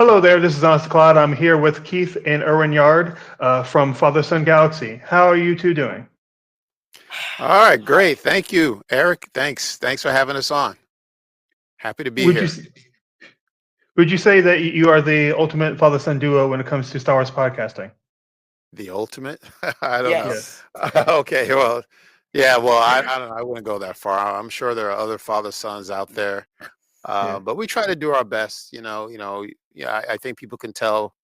Hello there, this is Honest Klaud. I'm here with Keith and Erwin Yarde from Father.Son.Galaxy. How are you two doing? All right, great. Thank you, Eric. Thanks for having us on. Happy to be Would you here. s- would you say that you are the ultimate father-son duo when it comes to Star Wars podcasting? The ultimate? I don't know. Yeah. Yes. Okay, well, yeah, well, I don't know. I wouldn't go that far. I'm sure there are other father sons out there, Yeah. but we try to do our best. Yeah, I think people can tell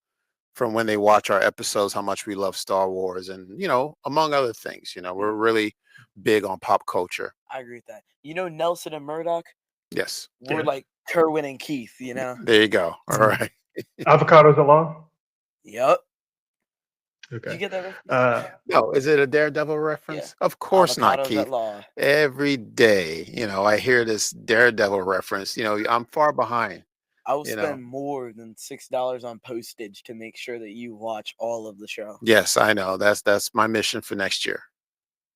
from when they watch our episodes how much we love Star Wars, and among other things. We're really big on pop culture. I agree with that. Nelson and Murdoch? Yes, We're Yeah. like Kerwin and Keith. there you go. All Mhm. right. Avocados along? Yup. Did you Okay. get that reference? No, is it a Daredevil Yeah. reference? Of course not, Avocados at Keith. law. Every day, I hear this Daredevil reference. I'm far behind, I will you know. spend more than $6 on postage to make sure that you watch all of the show. Yes, I know. That's my mission for next year.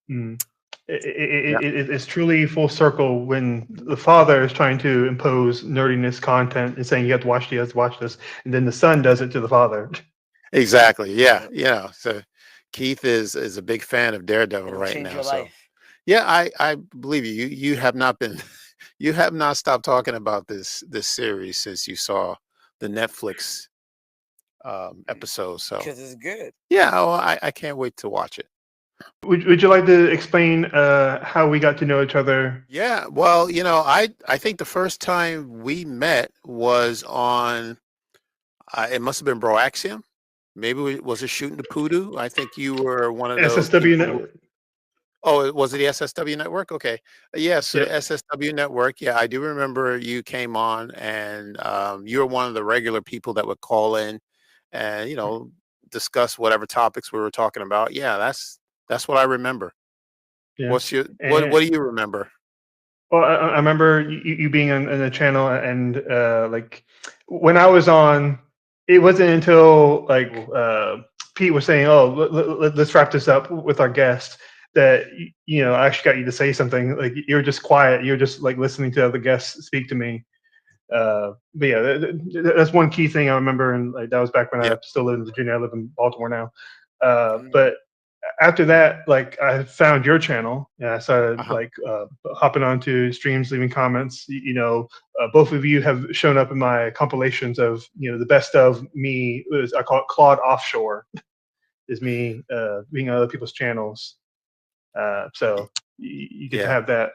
Mm. Yeah. It's truly full circle when the father is trying to impose nerdiness content and saying you have to watch this, you have to watch this, and then the son does it to the father. Exactly. Yeah. Yep. So Keith is a big fan of Daredevil It'll right change now. your So life. yeah, I believe you. You have not been you have not stopped talking about this series since you saw the Netflix episode. So Because it's good. yeah, I can't wait to watch it. Would you like to explain how we got to know each other? Yeah, well, I think the first time we met was on it must have been Broaxium. Maybe was it shooting the poodoo? I think you were one of those SSW people. Network. Was it the SSW network? Okay, yes, so Yep. SSW network. Yeah, I do remember you came on, and you were one of the regular people that would call in, and discuss whatever topics we were talking about. Yeah, that's what I remember. Yeah. What's your what And do you remember? well, I remember you being on the channel, and like when I was on, it wasn't until like Pete was saying, "Oh, let's wrap this up with our guest," that I actually got you to say something. Like you were just quiet, you were just like listening to other guests speak to me. But yeah, that's one key thing I remember, and like that was back when I Yeah. still lived in Virginia. I live in Baltimore now. Mm. But after that, like I found your channel and I started Uh-huh. like hopping onto streams, leaving comments. Both of you have shown up in my compilations of the best of me. I call it Claude Offshore. Is me being on other people's channels. So you get to Yeah. have that.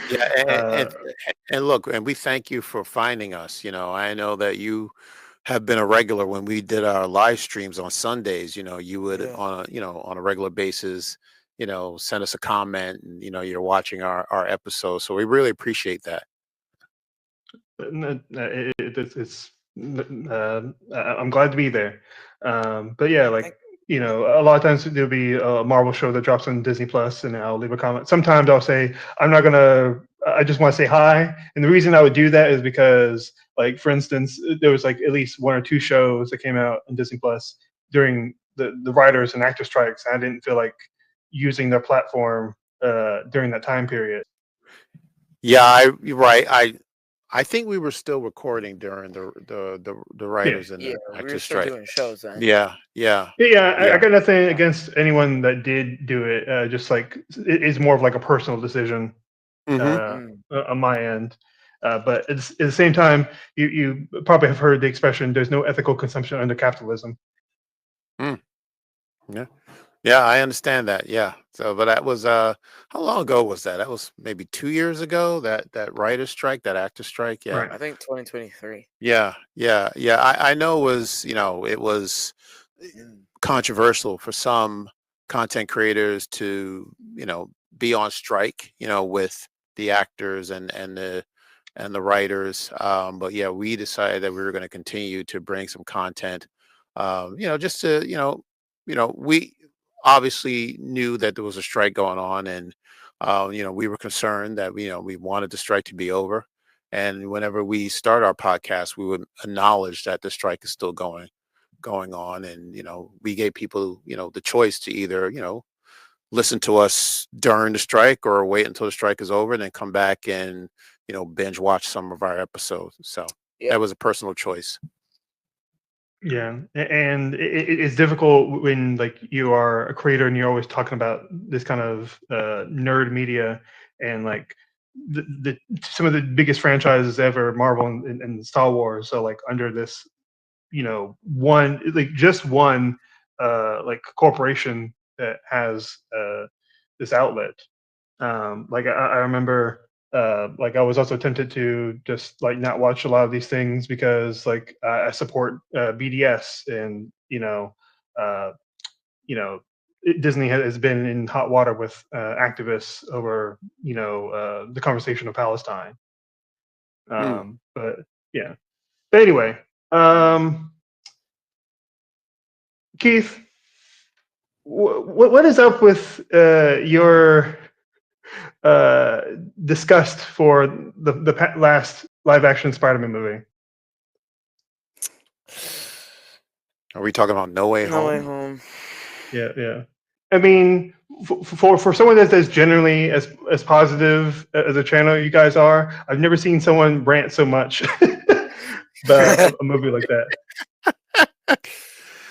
Yeah, uh, and look, and we thank you for finding us. I know that you have been a regular when we did our live streams on Sundays. You would Yeah. on a regular basis, send us a comment, and you're watching our episodes. So we really appreciate that. it's I'm glad to be there. But yeah, like Thank a lot of times there'll be a Marvel show that drops on Disney Plus, and I'll leave a comment. Sometimes I'll say I'm not gonna. I just want to say hi, and the reason I would do that is because, like, for instance, there was like at least one or two shows that came out on Disney Plus during the writers and actor strikes. And I didn't feel like using their platform during that time period. Yeah, you're right. I think we were still recording during the Yeah. writers and Yeah, the we were actors still strike. doing shows then. Yeah, yeah, Yeah, I yeah. got nothing against anyone that did do it. Just like it's more of like a personal decision Hmm. uh, Mm. on my end. But at the same time, you probably have heard the expression "there's no ethical consumption under capitalism." Mm, yeah. Yeah, I understand that. Yeah. So, but that was how long ago was that? That was maybe 2 years ago. That writer strike, that actor strike. Yeah. Right. I think 2023. Yeah. Yeah. Yeah. I know it was Mm. controversial for some content creators to be on strike. With the actors and the writers. But yeah, we decided that we were going to continue to bring some content. Just to we obviously knew that there was a strike going on, and we were concerned that we wanted the strike to be over. And whenever we start our podcast, we would acknowledge that the strike is still going on, and we gave people the choice to either listen to us during the strike or wait until the strike is over and then come back and binge watch some of our episodes. So Yep. That was a personal choice. Yeah, and it's difficult when like you are a creator and you're always talking about this kind of nerd media and like some of the biggest franchises ever, Marvel and Star Wars. So like under this, one like just one like corporation that has this outlet. Like I remember like I was also tempted to just like not watch a lot of these things because like I support BDS and uh, Disney has been in hot water with activists over the conversation of Palestine. Hmm. But yeah. But anyway, Keith, what is up with your uh, discussed for the last live action Spider-Man movie? Are we talking about No Way No Way Home? Home. Yeah, yeah. I mean, for someone that's generally as positive as a channel you guys are, I've never seen someone rant so much about a movie like that.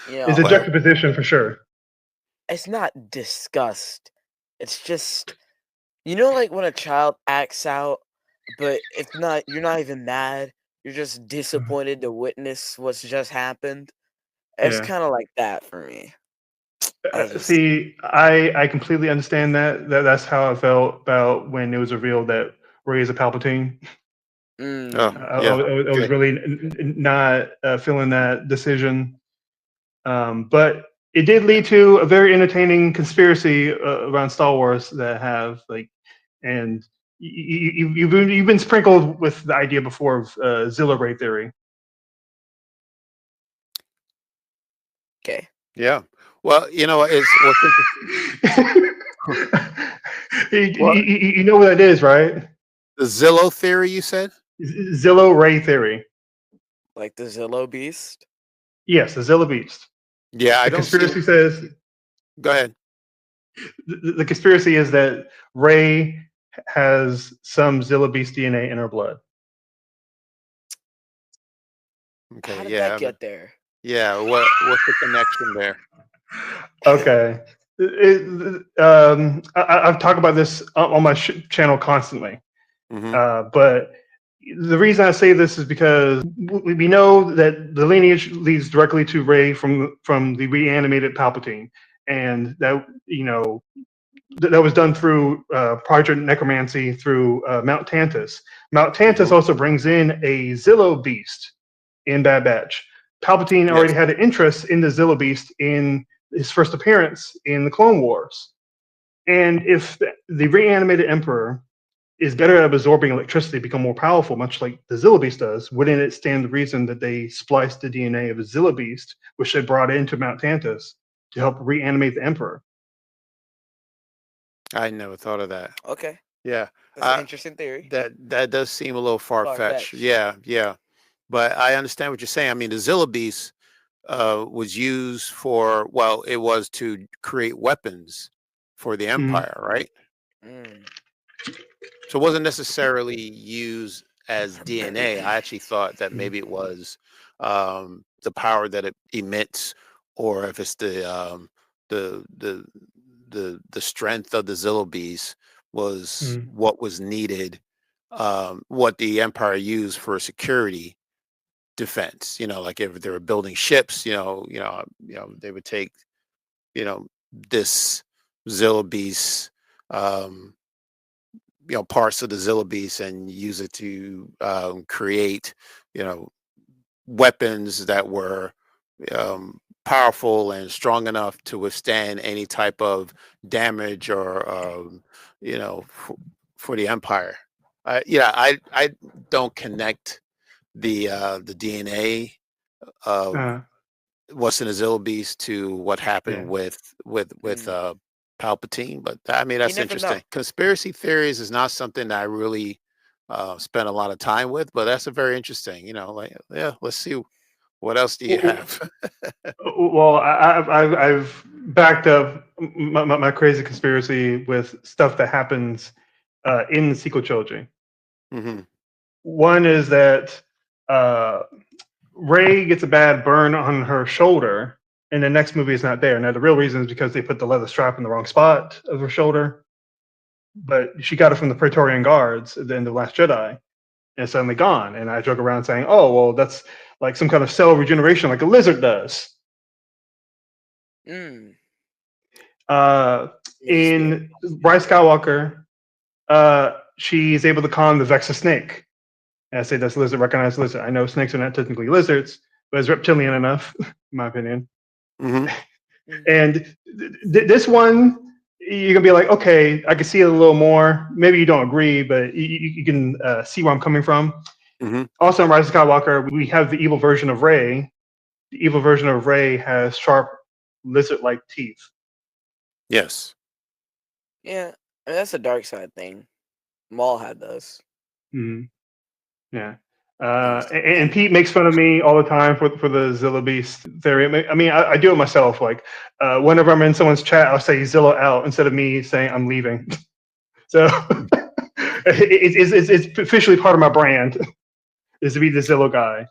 It's a Well, juxtaposition for sure. It's not disgust. It's just, like when a child acts out, but you're not even mad. You're just disappointed to witness what's just happened. It's Yeah. kind of like that for me. I just, See, I completely understand that's how I felt about when it was revealed that Rey is a Palpatine. oh, yeah. I was Good. really not feeling that decision. But it did lead to a very entertaining conspiracy around Star Wars that have like, and you've been sprinkled with the idea before of Zilla Ray theory. okay. Yeah. Well, what's interesting. What, You know what that is, right? the Zillow theory, you said? Zillow Ray theory. Like the Zillow Beast. Yes, the Zilla Beast. Yeah, I The don't see. conspiracy says Go ahead. the conspiracy is that Ray has some Zilla Beast DNA in her blood. Okay. How did that Yeah. get there? Yeah. What's the connection there? Okay. I've talked about this on my channel constantly. Hmm. But the reason I say this is because we know that the lineage leads directly to Rey from the reanimated Palpatine, and that that was done through Project Necromancy through Mount Tantus. Mount Tantus Hmm. also brings in a Zillo Beast in Bad Batch. Palpatine Yes. already had an interest in the Zillo Beast in his first appearance in the Clone Wars. And if the reanimated Emperor is better at absorbing electricity, become more powerful, much like the Zilla Beast does, wouldn't it stand the reason that they spliced the DNA of the Zilla Beast, which they brought into Mount Tantus, to help reanimate the Emperor? I never thought of that. Okay. Yeah. That's an interesting theory. That does seem a little far-fetched. Far-fetched. Yeah. Yeah. But I understand what you're saying. I mean, the Zilla Beast was used for, well, it was to create weapons for the Mm, Empire, right? Mm. So it wasn't necessarily used as DNA. I actually thought that mm, maybe it was the power that it emits, or if it's the the the strength of the Zillo Beast was mm, what was needed, what the Empire used for security defense. Like if they were building ships, they would take you know this Zillo Beast. Um, parts of the Zilla Beast and use it to create you know weapons that were powerful and strong enough to withstand any type of damage or for the Empire. I don't connect the DNA of uh, what's in the Zilla Beast to what happened yeah. with Mm. Palpatine. But I mean, You that's never know. interesting. Conspiracy theories is not something that I really spend a lot of time with, but that's a very interesting. Like, yeah, let's see, what else do you have? Well, I've backed up my crazy conspiracy with stuff that happens in the sequel trilogy. Hmm. One is that Rey gets a bad burn on her shoulder, and the next movie is not there. Now the real reason is because they put the leather strap in the wrong spot of her shoulder, but she got it from the Praetorian Guards at the end of Last Jedi, and it's suddenly gone. And I joke around saying, "Oh, well, that's like some kind of cell regeneration, like a lizard does." Mm. In Rise Skywalker, she's able to calm the Vexa snake. And I say that's lizard, recognized lizard. I know snakes are not technically lizards, but it's reptilian enough, in my opinion. Mm-hmm. And this one, you're gonna be like, okay, I can see it a little more. Maybe you don't agree, but you can see where I'm coming from. Mm-hmm. Also, in Rise of Skywalker, we have the evil version of Rey. The evil version of Rey has sharp lizard-like teeth. Yes. Yeah, I mean, that's a dark side thing. Maul had those. Mm-hmm. Yeah. And Pete makes fun of me all the time for the Zilla Beast theory. I mean, I do it myself. Like, whenever I'm in someone's chat, I'll say Zilla out instead of me saying I'm leaving. So it's officially part of my brand is to be the Zillow guy.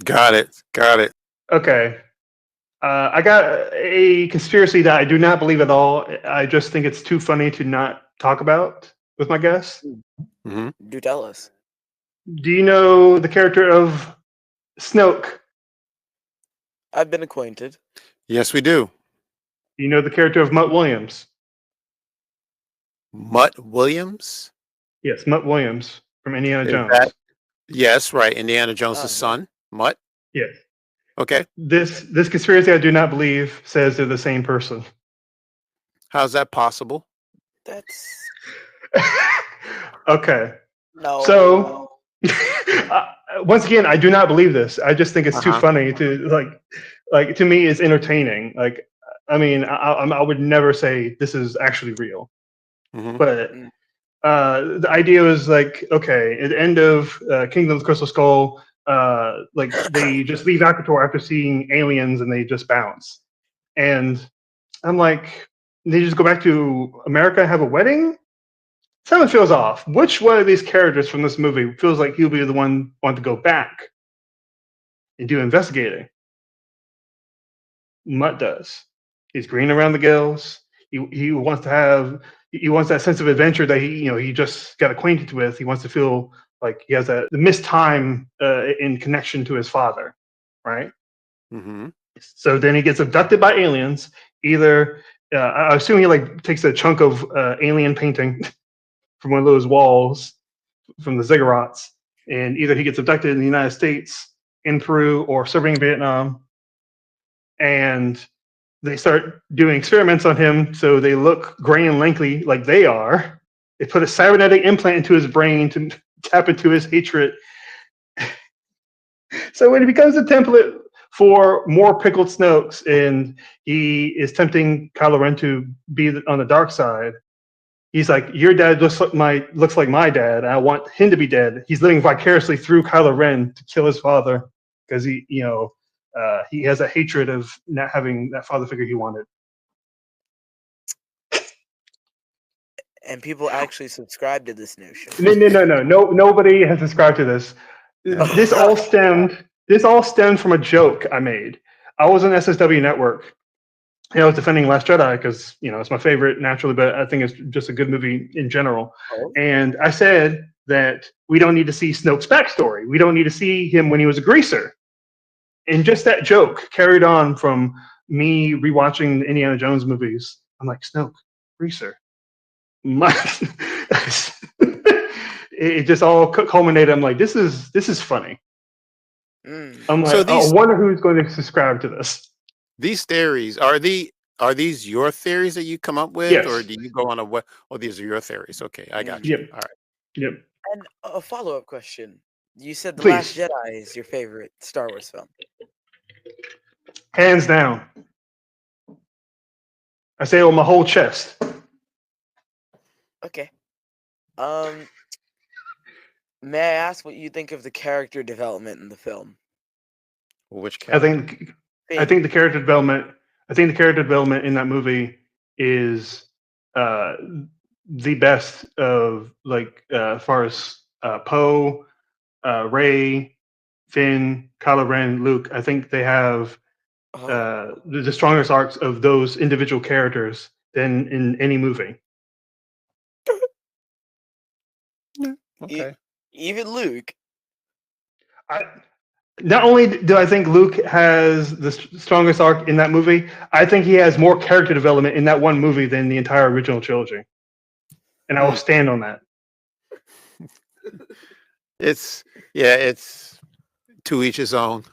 Got it. Okay. I got a conspiracy that I do not believe at all. I just think it's too funny to not talk about with my guests. Mm-hmm. Do tell us. Do you know the character of Snoke? I've been acquainted. Yes, we do. Do you know the character of Mutt Williams? Mutt Williams? Yes, Mutt Williams from Indiana Is Jones. that- Yes, right. Indiana Jones' Oh, son, Mutt. Yes. Okay. This conspiracy I do not believe says they're the same person. How's that possible? That's Okay. no. So once again, I do not believe this. I just think it's too Uh-huh. funny to like to me it's entertaining. Like I mean, I would never say this is actually real, Mm-hmm. but the idea was like, okay, at the end of Kingdom of the Crystal Skull, like they just leave Akator after seeing aliens and they just bounce. And I'm like, they just go back to America and have a wedding? Something feels off. Which one of these characters from this movie feels like he'll be the one want to go back and do investigating? Mutt does. He's green around the gills. He wants to have he wants that sense of adventure that he just got acquainted with. He wants to feel like he has the missed time in connection to his father, right? Mm-hmm. So then he gets abducted by aliens. Either I assume he like takes a chunk of alien painting from one of those walls from the ziggurats, and either he gets abducted in the United States, in Peru, or serving in Vietnam, and they start doing experiments on him so they look gray and lanky like they are. They put a cybernetic implant into his brain to tap into his hatred. So when he becomes a template for more pickled Snokes and he is tempting Kylo Ren to be on the dark side, he's like, your dad looks like my dad. And I want him to be dead. He's living vicariously through Kylo Ren to kill his father because he has a hatred of not having that father figure he wanted. And people actually subscribe to this notion. No. Nobody has subscribed to this. This all stemmed from a joke I made. I was on SSW Network. And I was defending Last Jedi because it's my favorite naturally, but I think it's just a good movie in general. Oh. And I said that we don't need to see Snoke's backstory. We don't need to see him when he was a greaser. And just that joke carried on from me rewatching the Indiana Jones movies. I'm like, Snoke, greaser. It just all culminated. I'm like, this is funny. I'm like, So I wonder who's going to subscribe to this. These theories are these your theories that you come up with, Yes. or do you go on a what? Oh, these are your theories. Okay, I got you. Yep. All right. Yep. And a follow-up question. You said The Please. Last Jedi is your favorite Star Wars film. Hands down. I say it with my whole chest. Okay. May I ask what you think of the character development in the film? Which I character? think the character development. I think the character development in that movie is the best of as far as Poe, Rey, Finn, Kylo Ren, Luke, I think they have Oh. the strongest arcs of those individual characters than in any movie. Okay. Even Luke. Not only do I think Luke has the strongest arc in that movie, I think he has more character development in that one movie than the entire original trilogy. And I will stand on that. It's to each his own.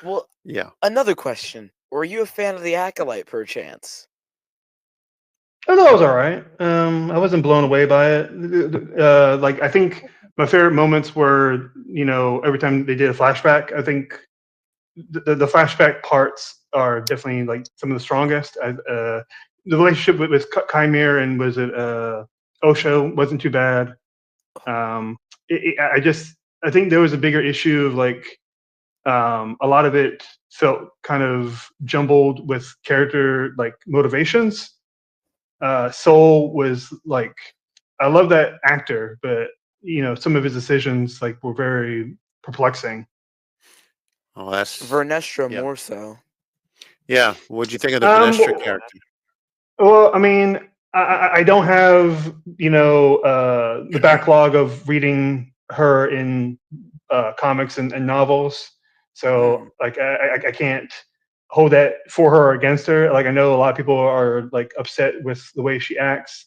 Well, Yeah. another question. Were you a fan of The Acolyte, perchance? I thought it was all right. I wasn't blown away by it. Like, I think my favorite moments were, every time they did a flashback. I think the flashback parts are definitely like some of the strongest. The relationship with Chimere and was it Osho wasn't too bad. I think there was a bigger issue of like a lot of it felt kind of jumbled with character like motivations. Soul was like, I love that actor, but some of his decisions like were very perplexing. Oh, that's Vernestra yeah. more so. Yeah. What'd you think of the Vernestra character? Well, I mean, I don't have the backlog of reading her in comics and novels, so like I can't hold that for her or against her. Like I know a lot of people are like upset with the way she acts.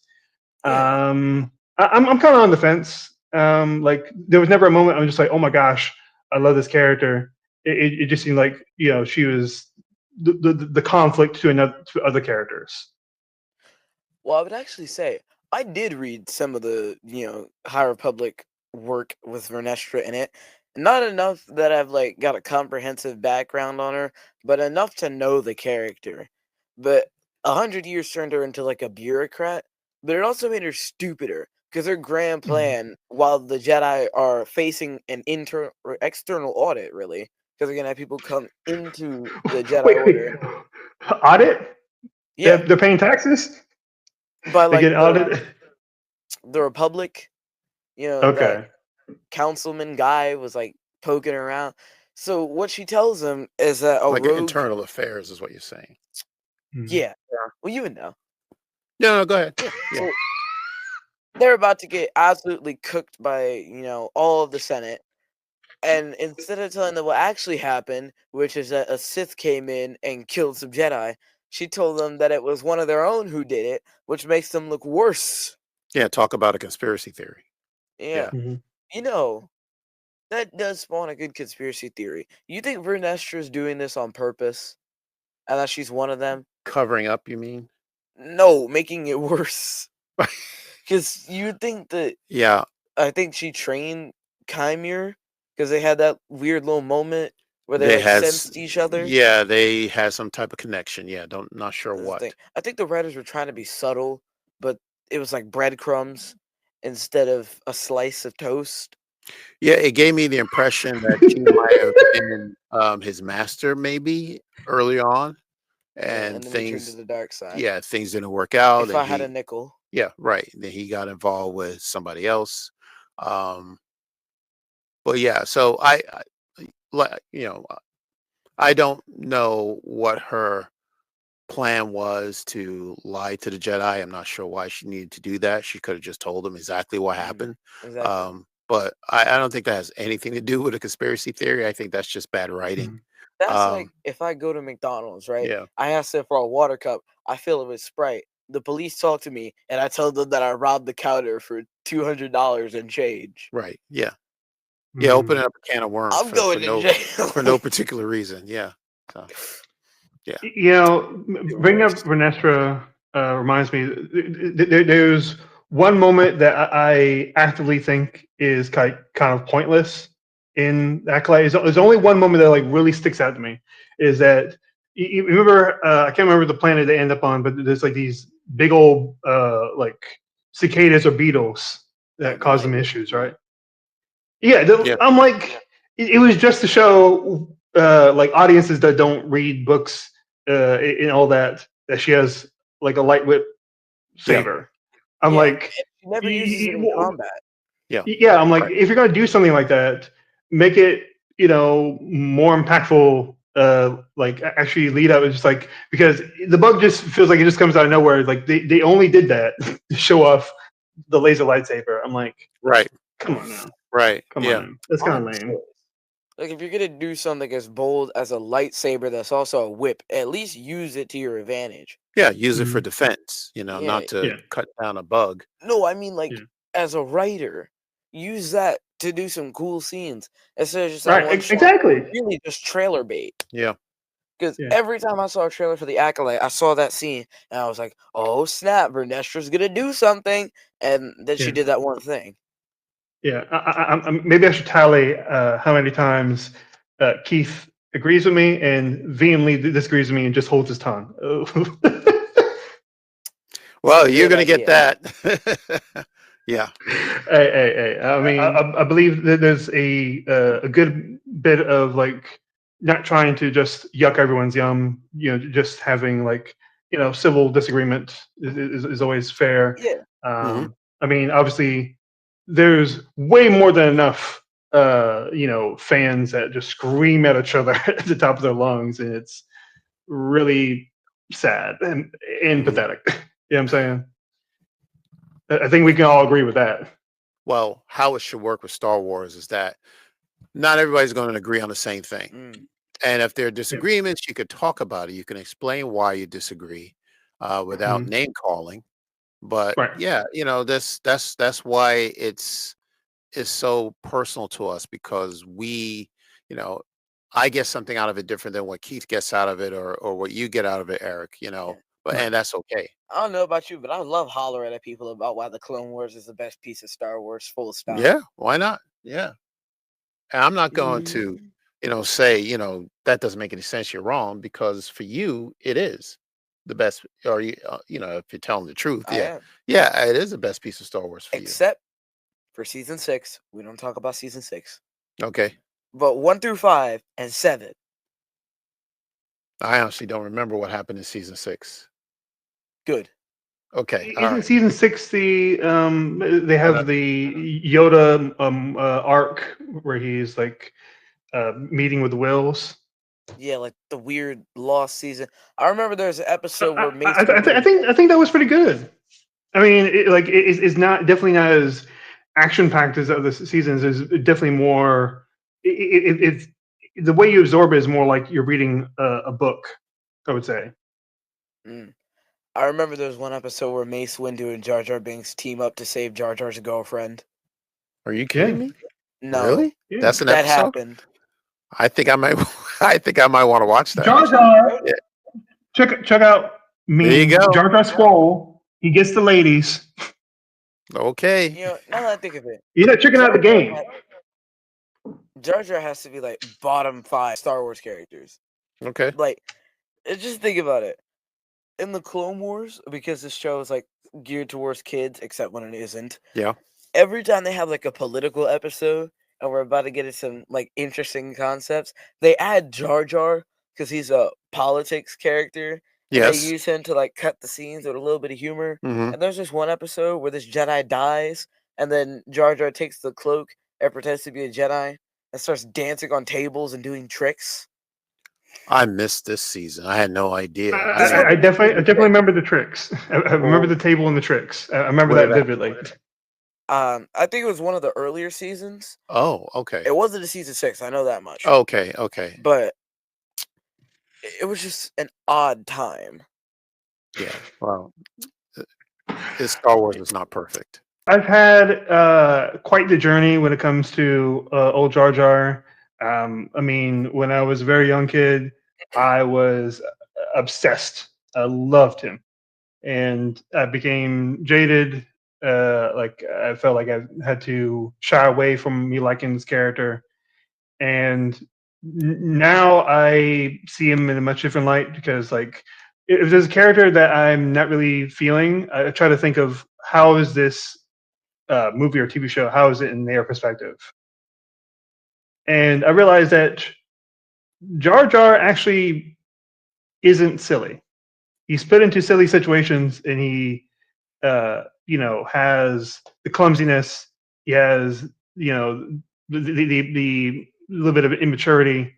Yeah. I'm kind of on the fence. Like there was never a moment I'm just like, oh my gosh, I love this character. It just seemed like she was the conflict to other characters. Well, I would actually say I did read some of the, High Republic work with Vernestra in it. Not enough that I've like got a comprehensive background on her, but enough to know the character. But 100 years turned her into like a bureaucrat, but it also made her stupider because her grand plan, while the Jedi are facing an internal or external audit, really, because they're gonna have people come into the Jedi Order. Audit? Yeah, They're paying taxes? by They like get audited? the Republic, that Okay. councilman guy was like poking around. So what she tells him is that a Like rogue, internal affairs is what you're saying. yeah, well, you would know. No, go ahead. Yeah. Yeah. So they're about to get absolutely cooked by all of the Senate, and instead of telling them what actually happened, which is that a Sith came in and killed some Jedi, she told them that it was one of their own who did it, which makes them look worse. Yeah. Talk about a conspiracy theory. Yeah, Mhm. that does spawn a good conspiracy theory. You think Vernestra's doing this on purpose? And that she's one of them? Covering up, you mean? No, making it worse. Because you think that Yeah. I think she trained Chimere because they had that weird little moment where they They like has sensed each other. yeah, they had some type of connection. Yeah, not sure That's the what. thing. I think the writers were trying to be subtle, but it was like breadcrumbs instead of a slice of toast. Yeah, it gave me the impression that she might have been his master maybe early on, Yeah, and and then he turned to things the dark side. yeah, things didn't work out, If and I had a he nickel. yeah, right. Then he got involved with somebody else. Um, but yeah, so like, I don't know what her plan was to lie to the Jedi. I'm not sure why she needed to do that. She could have just told them exactly what happened. Exactly. But I don't think that has anything to do with a conspiracy theory. I think that's just bad writing. Mhm. That's like if I go to McDonald's, right? Yeah. I ask them for a water cup. I fill it with Sprite. The police talk to me, and I tell them that I robbed the counter for $200 and change. Right. Yeah. Yeah. Opening up a can of worms I'm going to jail. for no particular reason. Yeah. So yeah. Bringing up Vernestra reminds me. There's one moment that I actively think is kind of pointless in Acolyte. There's only one moment that like really sticks out to me. Is that you remember? I can't remember the planet they end up on, but there's like these big old like cicadas or beetles that cause them issues, right? Yeah, Yeah. I'm like, it was just to show like audiences that don't read books and all that she has like a light whip saber. I'm Yeah, like, she never uses it in combat. Yeah, I'm like, Right. if you're gonna do something like that, make it, more impactful. Like actually lead up. It's just like because the bug just feels like it just comes out of nowhere. Like they only did that to show off the laser lightsaber. I'm like, Right. come on now, Right. come on Yeah. now. That's kind of Odd lame. choice. Like if you're gonna do something as bold as a lightsaber that's also a whip, at least use it to your advantage. Yeah. Use it for Mhm. defense. Yeah. Not to Yeah, cut down a bug. No, I mean yeah. like as a writer, use that to do some cool scenes instead of just that Right, one shot. exactly. Really, just trailer bait. Yeah. Because Yeah, every time I saw a trailer for the Acolyte, I saw that scene and I was like, "Oh snap, Vernestra's gonna do something," and then she yeah, did that one thing. yeah. Maybe I should tally how many times Keith agrees with me and vehemently disagrees with me and just holds his tongue. Well, you're Good going to get idea. that. Yeah. Hey. I mean, I believe that there's a good bit of like not trying to just yuck everyone's yum. Just having like civil disagreement is always fair. Yeah. Hmm. I mean, obviously, there's way more than enough. Fans that just scream at each other at the top of their lungs, and it's really sad and Hmm. pathetic. You know what I'm saying? I think we can all agree with that. Well, how it should work with Star Wars is that not everybody's going to agree on the same thing. Mm. And if there are Yeah. disagreements, you could talk about it. You can explain why you disagree without Mhm. name calling. But Right. yeah, that's why it's so personal to us because you know, I get something out of it different than what Keith gets out of it or what you get out of it, Eric, Yeah. but Right. and that's okay. I don't know about you, but I love hollering at people about why the Clone Wars is the best piece of Star Wars. Full stop. Yeah, why not? Yeah. And I'm not going to, Mm, say, that doesn't make any sense. You're wrong because for you, it is the best. Or if you're telling the truth, I yeah, am. yeah, it is the best piece of Star Wars for you. Except for season 6. We don't talk about season 6. Okay, But 1 through 5 and 7. I honestly don't remember what happened in season 6. Good. Okay, all Isn't right. season 6 they I don't- have the Yoda arc where he's like meeting with the Wills? Yeah, like the weird lost season. I remember there's an episode where Mace I Windu. think that was pretty good. I mean, it's not definitely not as action packed as other seasons. Is definitely more. It's the way you absorb it is more like you're reading a book. I would say. Mm. I remember there was one episode where Mace Windu and Jar Jar Binks team up to save Jar Jar's girlfriend. Are you Yeah, kidding me? No, Really? yeah. That's an that episode? happened. I think I might. I think I might want to watch that. Jar Actually, Jar, check out There you meme. go. Jar Jar Scroll. He gets the ladies. Okay. now that I think of it, You're not checking out the Jar Jar, game. Jar Jar has to be like bottom 5 Star Wars characters. Okay. Like, just think about it. In the Clone Wars, because this show is like geared towards kids, except when it isn't. Yeah. Every time they have like a political episode, and we're about to get into some like interesting concepts, they add Jar Jar because he's a politics character, and they Yes. use him to like cut the scenes with a little bit of humor. Hmm. And there's this one episode where this Jedi dies, and then Jar Jar takes the cloak and pretends to be a Jedi and starts dancing on tables and doing tricks. I missed this season. I had no idea. I This mean, one I definitely is great. remember the tricks. I remember well, the table and the tricks. I remember what that did I? vividly. I think it was one of the earlier seasons. Oh, okay. It wasn't a season 6, I know that much. Okay. Okay. But it was just an odd time. Yeah. Well, his Star Wars is not perfect. I've had quite the journey when it comes to old Jar Jar. I mean, when I was a very young kid, I was obsessed. I loved him, and I became jaded. Like I felt like I had to shy away from me liking this character, and now I see him in a much different light because, like, if there's a character that I'm not really feeling, I try to think of how is this movie or TV show, how is it in their perspective? And I realized that Jar Jar actually isn't silly. He's put into silly situations, and he, has the clumsiness. he has, you know, the little bit of immaturity.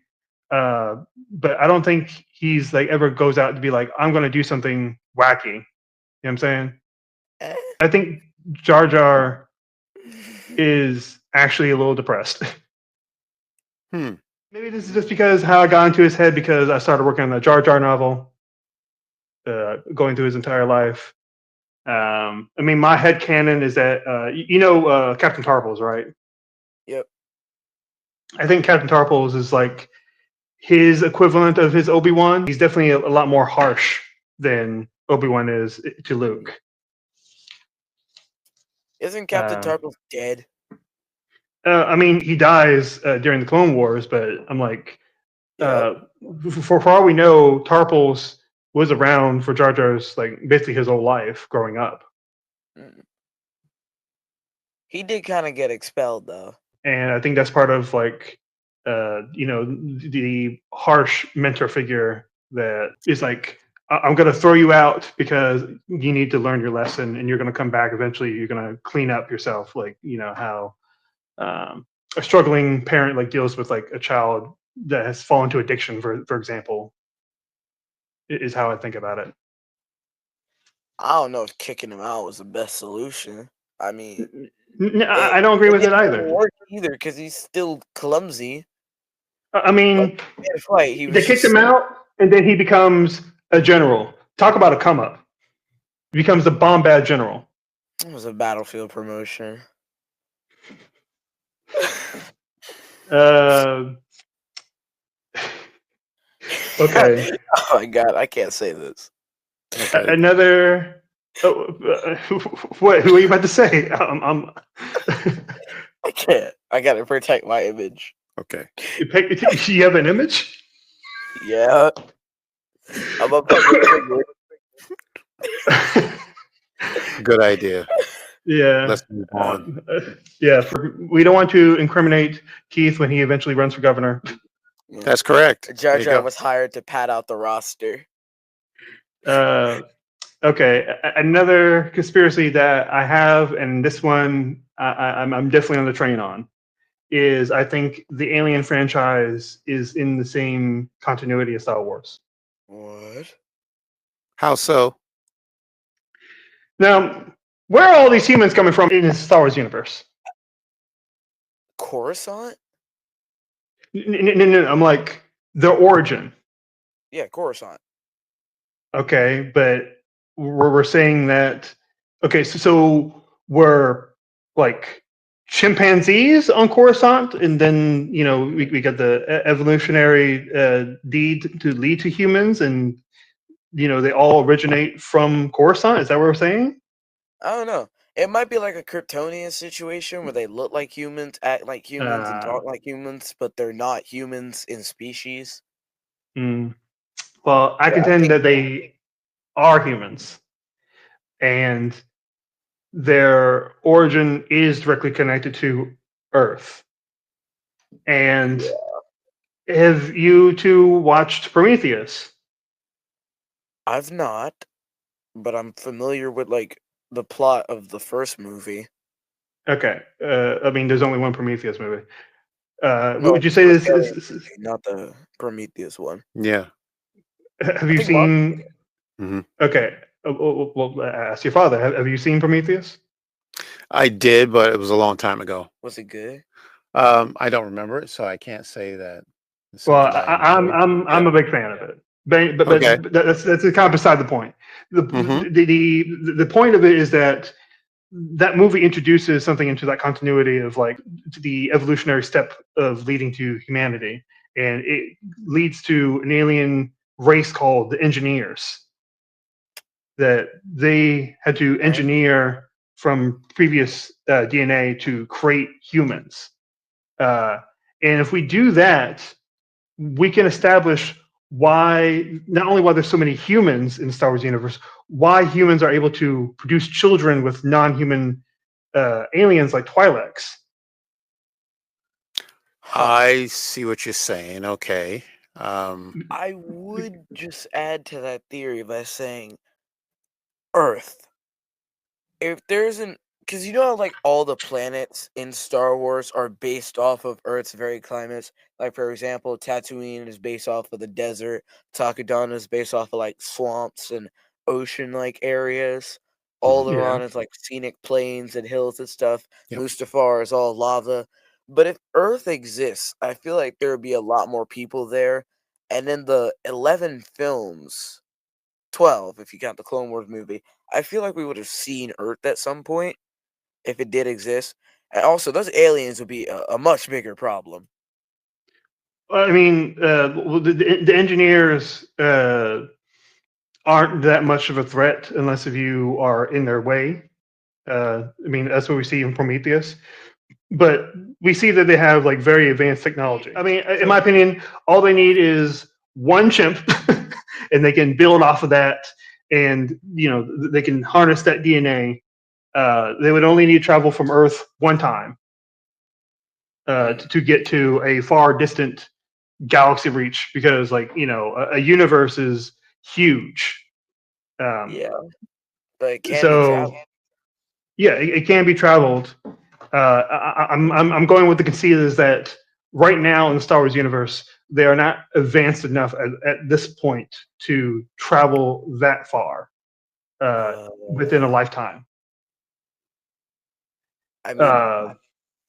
But I don't think he's like ever goes out to be like, I'm going to do something wacky. You know what I'm saying? Eh. I think Jar Jar is actually a little depressed. Hmm. Maybe this is just because how I got into his head because I started working on the Jar Jar novel, going through his entire life. I mean, my head canon is that Captain Tarpals, right? Yep. I think Captain Tarpals is like his equivalent of his Obi-Wan. He's definitely a lot more harsh than Obi-Wan is to Luke. Isn't Captain Tarpals dead? I mean, he dies during the Clone Wars, but I'm like, Yep. for all we know, Tarpals was around for Jar Jar's like basically his whole life growing up, Mm. He did kind of get expelled though. and I think that's part of like, the harsh mentor figure that is like, I'm going to throw you out because you need to learn your lesson, and you're going to come back eventually. You're going to clean up yourself, like how a struggling parent like deals with like a child that has fallen to addiction, for example, is how I think about it. I don't know if kicking him out was the best solution. I mean, I don't agree with it didn't either. work either because he's still clumsy. I mean, In a fight, he they was kicked just him out, and then he becomes a general. Talk about a come up. He becomes a bomb bad general. It was a battlefield promotion. Okay. Oh my god, I can't say this. Okay. Another. What? Who are you about to say? I can't. I gotta protect my image. Okay. You have an image? Yeah. I'm a public figure. Good idea. Yeah. Let's move on. We don't want to incriminate Keith when he eventually runs for governor. Yeah. That's correct. Jar There you Jar go. was hired to pad out the roster. Okay. Another conspiracy that I have, and this one I'm definitely on the train on, is I think the Alien franchise is in the same continuity as Star Wars. What? How so? Now, where are all these humans coming from in the Star Wars universe? Coruscant? No. I'm like their origin. Yeah, Coruscant. Okay, but we're saying that. Okay, so we're like chimpanzees on Coruscant, and then we got the evolutionary deed to lead to humans, and they all originate from Coruscant. Is that what we're saying? I don't know. It might be like a Kryptonian situation where they look like humans, act like humans, and talk like humans, but they're not humans in species. Well, I But I contend think that they are humans, and their origin is directly connected to Earth. And have you two watched Prometheus? I've not, but I'm familiar with like the plot of the first movie. Okay. I mean, there's only one Prometheus movie. No, Would you say the this Alien is movie, not the Prometheus one. Yeah. have I you think Mark. seen? hmm Okay. Well, ask your father. Have you seen Prometheus? I did, but it was a long time ago. Was it good? I don't remember it, so I can't say that it's Well, something I I'm enjoyed. I'm Yeah. I'm a big fan of it, but Okay. that's kind of beside the point. The, hmm the point of it is that movie introduces something into that continuity of like the evolutionary step of leading to humanity, and it leads to an alien race called the engineers that they had to engineer from previous DNA to create humans. And if we do that, we can establish not only why there's so many humans in the Star Wars universe, why humans are able to produce children with non-human aliens like Twi'leks. I see what you're saying. Okay. I would just add to that theory by saying Earth. If there's an because you know how, like, all the planets in Star Wars are based off of Earth's very climates. Like, for example, Tatooine is based off of the desert. Takodana is based off of, like, swamps and ocean-like areas. Yeah. Alderaan is, like, scenic plains and hills and stuff. Yep. Mustafar is all lava. But if Earth exists, I feel like there would be a lot more people there. And in the 11 films, 12, if you count the Clone Wars movie, I feel like we would have seen Earth at some point if it did exist. And also, those aliens would be a much bigger problem. I mean, well, the engineers aren't that much of a threat unless if you are in their way. I mean, that's what we see in Prometheus. But we see that they have like very advanced technology. I mean, in my opinion, all they need is one chimp, and they can build off of that, and they can harness that DNA. They would only need to travel from Earth one time to get to a far distant galaxy reach, because a universe is huge. Yeah, but it can be So traveled. yeah, it can be traveled. I'm going with the conceit is that right now in the Star Wars universe, they are not advanced enough at this point to travel that far within a lifetime. I mean,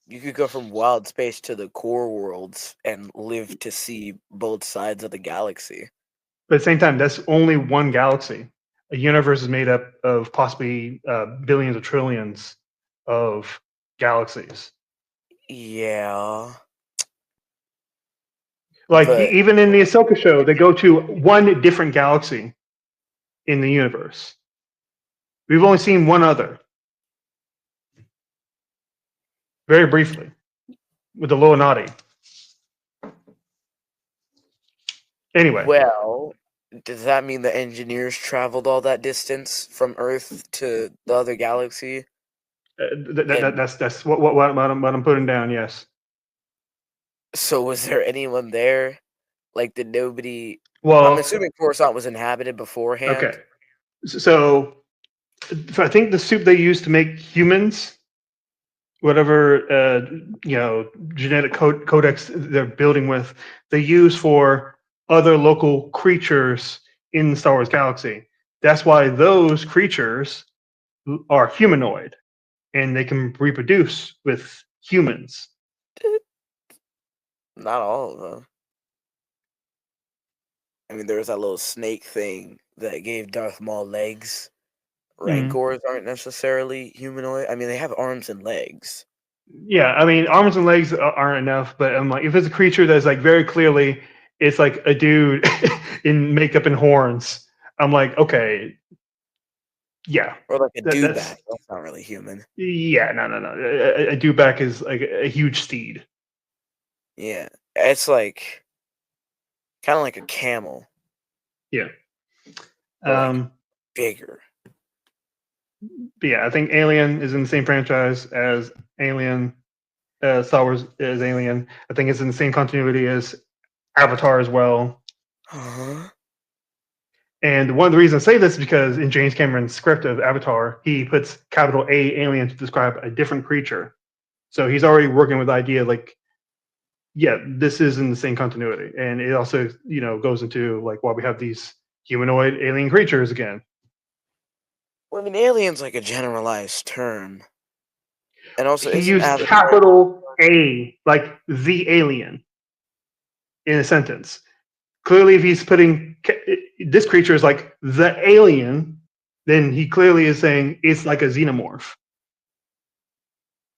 you could go from wild space to the core worlds and live to see both sides of the galaxy. But at the same time, that's only one galaxy. A universe is made up of possibly billions or trillions of galaxies. Yeah, Like but even in the Ahsoka show, they go to one different galaxy in the universe. We've only seen one other, very briefly, with the Illuminati. Anyway, well, does that mean the engineers traveled all that distance from Earth to the other galaxy? that's what I'm putting down. Yes. So was there anyone there? Like, did nobody? I'm Well, assuming Coruscant was inhabited beforehand. okay. So I think the soup they use to make humans, whatever genetic codex they're building with, they use for other local creatures in the Star Wars galaxy. That's why those creatures are humanoid, and they can reproduce with humans. Not all of them. I mean, there was that little snake thing that gave Darth Maul legs. Rancors aren't necessarily humanoid. I mean, they have arms and legs. Yeah, I mean, arms and legs aren't enough, but I'm like, if it's a creature that's like very clearly, it's like a dude in makeup and horns. I'm like, okay, yeah, Or like a dewback. that's That's not really human. yeah, no. A dewback is like a huge steed. Yeah, it's like kind of like a camel, Yeah. but like bigger. But yeah, I think Alien is in the same franchise as Alien. Star Wars is Alien. I think it's in the same continuity as Avatar as well. Huh? And one of the reasons I say this is because in James Cameron's script of Avatar, he puts capital A alien to describe a different creature. So he's already working with the idea like, yeah, this is in the same continuity. And it also, goes into like why we have these humanoid alien creatures again. Well, I mean, alien's like a generalized term, and also He isn't used Avatar. capital A, like the alien, in a sentence. Clearly, if he's putting this creature is like the alien, then he clearly is saying it's like a xenomorph.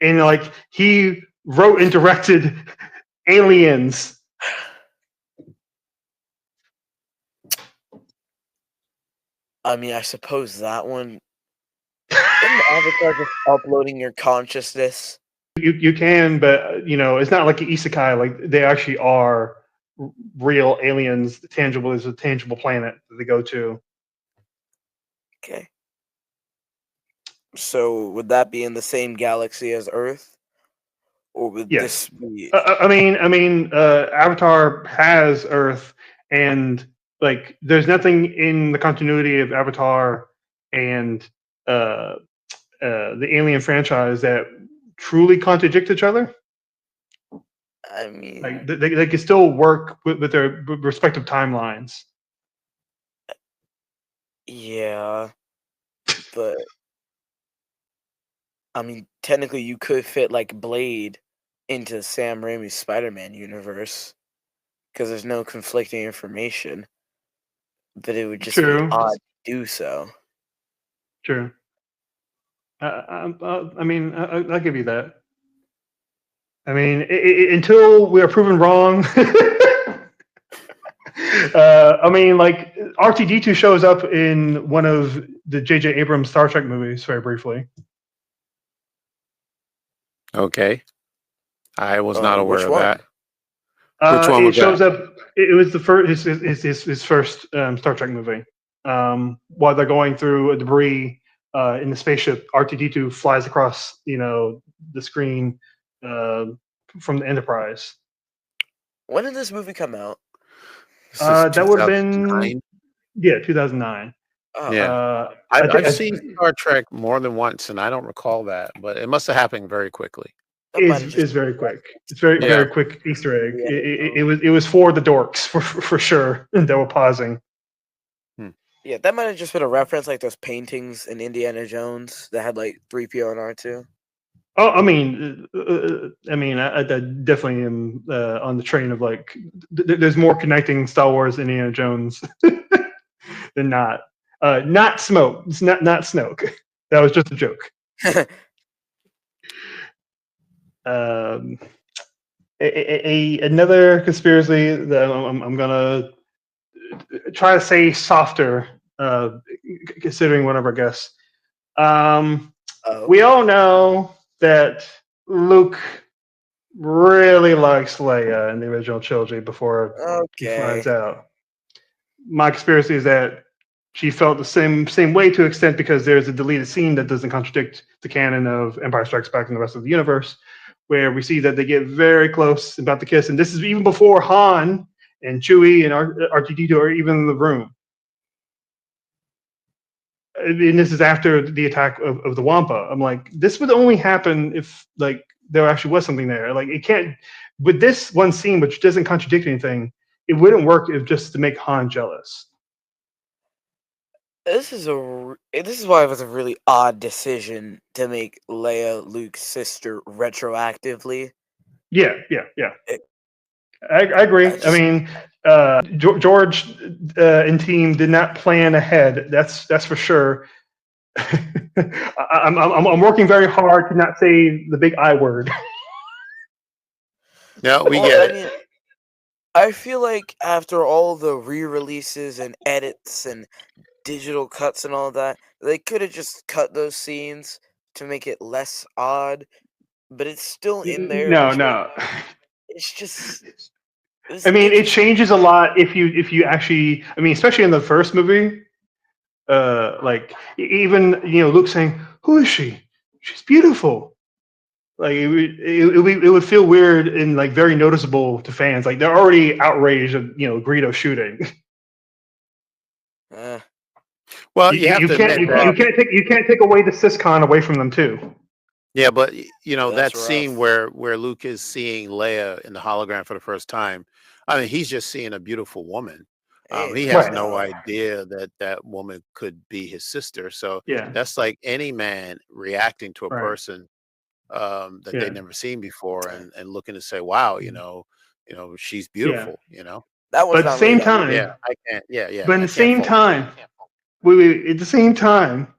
And like he wrote and directed Aliens. I mean, I suppose that one. Isn't Avatar just uploading your consciousness? You can, but it's not like an isekai. Like they actually are real aliens. Tangible. There's a tangible planet that they go to. Okay. So would that be in the same galaxy as Earth, or would Yes. this be? I mean, Avatar has Earth, and like there's nothing in the continuity of Avatar and the Alien franchise that truly contradict each other. I mean, Like they can still work with their respective timelines. yeah, but I mean, technically, you could fit like Blade into Sam Raimi's Spider-Man universe because there's no conflicting information, but it would just be True. odd to do so. True. I mean, I'll give you that. I mean, until we are proven wrong. I mean, like R2D2 shows up in one of the J.J. Abrams Star Trek movies very briefly. Okay. I was not Which aware of one? that. Which one It was shows that? up. It was the first his first Star Trek movie. While they're going through a debris in the spaceship, R2D2 flies across the screen from the Enterprise. When did this movie come out? This is That would have been 2009. 2009. Oh, Yeah. I've seen Star Trek more than once, and I don't recall that, but it must have happened very quickly. that might have Is just very quick. It's very Yeah. very quick Easter egg. Yeah. It was for the dorks for sure. They were pausing. Yeah, that might have just been a reference, like those paintings in Indiana Jones that had like 3PO and R2. Oh, I mean, I definitely am on the train of like, there's more connecting Star Wars and Indiana Jones than not. Not Smoke. It's not Snoke. That was just a joke. Another conspiracy that I'm gonna try to say softer, considering one of our guests. We all know that Luke really likes Leia in the original trilogy before he finds out. My conspiracy is that she felt the same way to an extent because there's a deleted scene that doesn't contradict the canon of Empire Strikes Back and the rest of the universe, where we see that they get very close about to kiss, and this is even before Han and Chewie and R2D2 are even in the room. And this is after the attack of the Wampa. I'm like, this would only happen if like there actually was something there. Like it can't with this one scene, which doesn't contradict anything. It wouldn't work if just to make Han jealous. This is why it was a really odd decision to make Leia Luke's sister retroactively. Yeah. I agree. I mean, George and team did not plan ahead. That's for sure. I'm working very hard to not say the big I word. No, we get it. I feel like after all the re-releases and edits and digital cuts and all that, they could have just cut those scenes to make it less odd, but it's still in there. No. It's just. I mean, it changes a lot if you actually. I mean, especially in the first movie, like even Luke saying, "Who is she? She's beautiful." Like it would feel weird and like very noticeable to fans. Like they're already outraged of Greedo shooting. Well, you can't take away the syscon away from them too. Yeah, but That's that scene where Luke is seeing Leia in the hologram for the first time. I mean, he's just seeing a beautiful woman. He has no idea that woman could be his sister. So that's like any man reacting to a person that they've never seen before and looking to say, "Wow, she's beautiful." That was but at the same time, I can't. Yeah. But at the same time, wait. At the same time,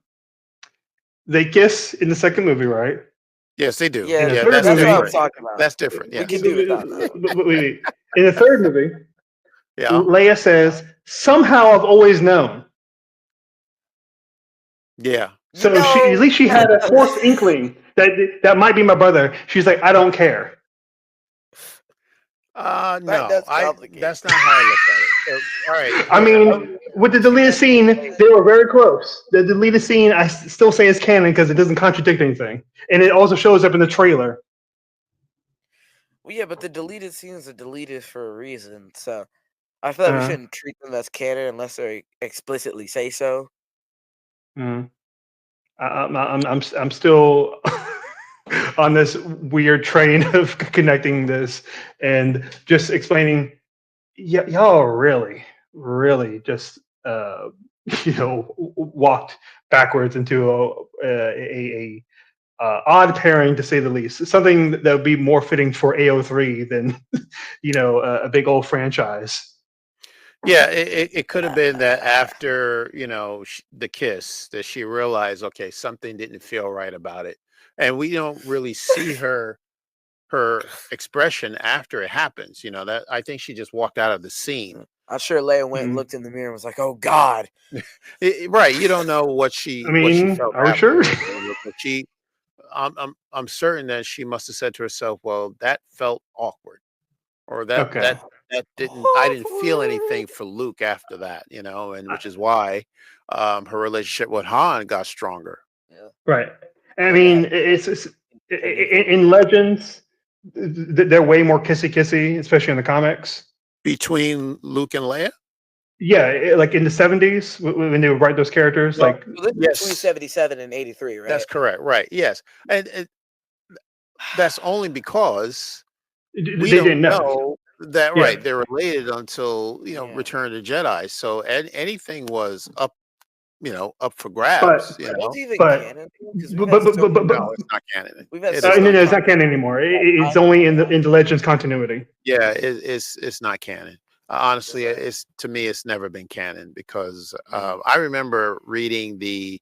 they kiss in the second movie, right? Yes, they do. Yeah, that's what different. I'm talking about. That's different. Yeah. We can do that. Wait. In the third movie, Leia says, "Somehow I've always known." Yeah. So at least she had a forced inkling that might be my brother. She's like, "I don't care." No, that's not how I look at it. So, all right. I mean, with the deleted scene, they were very close. The deleted scene, I still say is canon because it doesn't contradict anything, and it also shows up in the trailer. Well, yeah, but the deleted scenes are deleted for a reason, so I feel like we shouldn't treat them as canon unless they explicitly say so. I I'm still on this weird train of connecting this and just explaining. Y'all really just walked backwards into a odd pairing, to say the least. Something that would be more fitting for AO3 than a big old franchise. Yeah, it could have been that after, the kiss, that she realized, okay, something didn't feel right about it. And we don't really see her expression after it happens, that I think she just walked out of the scene. I'm sure Leia went and Mhm. looked in the mirror and was like, "Oh God." Right, you don't know what I she mean, felt are we sure? afterwards, but I'm certain that she must have said to herself, "Well, that felt awkward," or Okay. that didn't I didn't feel anything for Luke after that, and which is why her relationship with Han got stronger. Yeah. Right. I Had to mean, have in Legends, they're way more kissy, especially in the comics. Between Luke and Leia? Yeah, like in the 70s when they would write those characters, Well, like So this is between yes, 77 and 83, right? that's correct. Right. Yes. And that's only because we they don't didn't know. know that, Yeah, right, they're related until, Yeah. Return of the Jedi. So anything was up for but grabs, Are those even but canon? Because we've but had but so but, but, but No, it's not canon. we've had It so is no, not many no, it's canon. not canon anymore. It's times. only in the Legends continuity. Yeah, it's not canon. Honestly, it's to me, it's never been canon because I remember reading the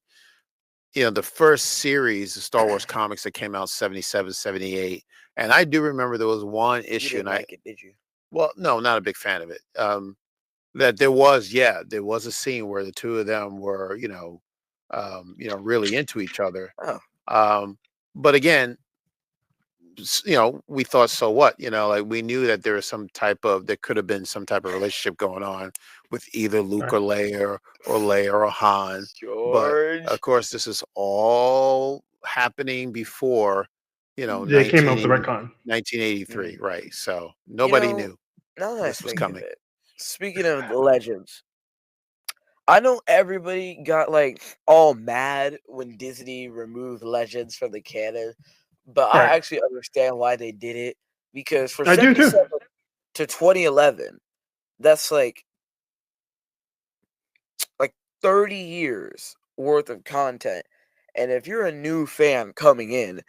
first series of Star Wars comics that came out 77, 78, and I do remember there was one You issue, didn't and like it, did you? well, no, not a big fan of it. That there was a scene where the two of them were, really into each other. Oh, Um, but again, we thought, so what? Like we knew that there could have been some type of relationship going on with either Luke Right. or Leia or Han. But of George. course, this is all happening before, They came up with the 1983, Mm. right? So You nobody know, knew now that I this was think of coming. it, speaking of the legends, I know everybody got like all mad when Disney removed Legends from the canon, but I right. actually understand why they did it because for I do too. 77 to 2011, that's like 30 years worth of content. And if you're a new fan coming in,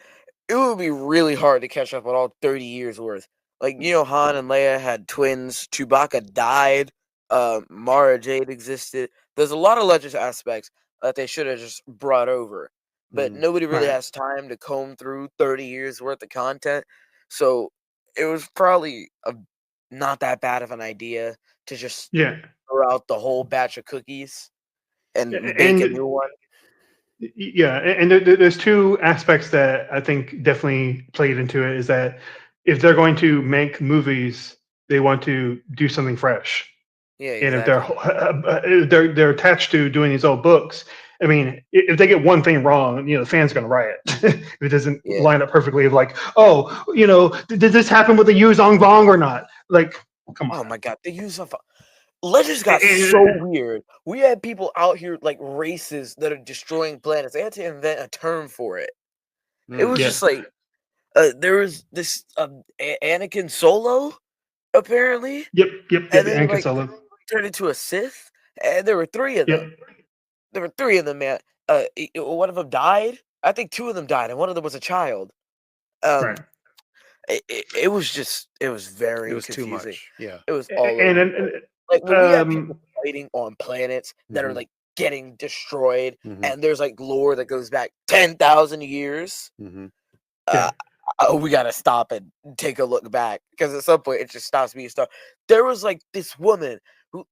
it would be really hard to catch up on all 30 years worth. Like, Han and Leia had twins, Chewbacca died, Mara Jade existed. There's a lot of Legends aspects that they should have just brought over. But Mhm. nobody really Right. has time to comb through 30 years worth of content. So it was probably not that bad of an idea to just Yeah. throw out the whole batch of cookies and bake a And new one. yeah, and there's two aspects that I think definitely played into it. Is that if they're going to make movies, they want to do something fresh. Yeah, And if exactly. they're attached to doing these old books, I mean, if they get one thing wrong, the fans are gonna riot if it doesn't Yeah. line up perfectly. Of like, oh, did this happen with the Yu Zong Bong or not? Like, come on. Oh my god, they use a Legends got so And- weird. We had people out here like races that are destroying planets. They had to invent a term for it. It was Mm. yeah. just like there was this Anakin Solo apparently, Yep. and then Anakin like Solo. turned into a Sith, and there were three of Yep. them. There were three of them, man. One of them died. I think two of them died, and one of them was a child. Um, Right. it was it was It very was too confusing. much. Yeah. It was all And, over. and Like when we have people um, fighting on planets that are Mhm. like getting destroyed, Mhm. and there's like lore that goes back 10,000 years. Mhm. Uh, we gotta stop and take a look back because at some point it just stops being stuff. There was like this woman who,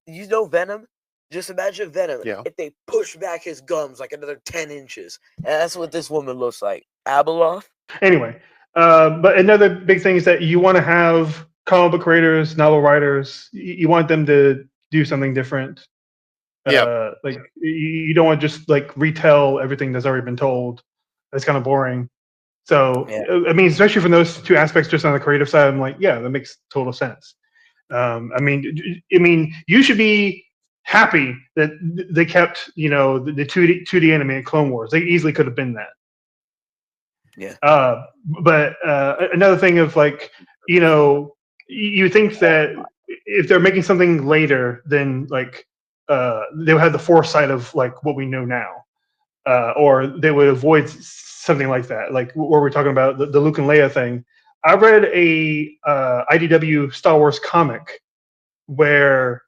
Venom. Just imagine Venom Yeah. if they push back his gums like another 10 inches, and that's what this woman looks like. Abeloth. anyway, but another big thing is that you want to have comic book creators, novel writers. You want them to do something different. Yeah. Like you don't want to just like retell everything that's already been told. That's kind of boring. So Yeah. I mean, especially from those two aspects, just on the creative side, I'm like, yeah, that makes total sense. I mean, you should be happy that they kept, the 2D animated Clone Wars. They easily could have been that. Yeah. But another thing of like, you think that if they're making something later, then like they would have the foresight of like what we know now, or they would avoid something like that, like where we're talking about the Luke and Leia thing. I read a IDW Star Wars comic where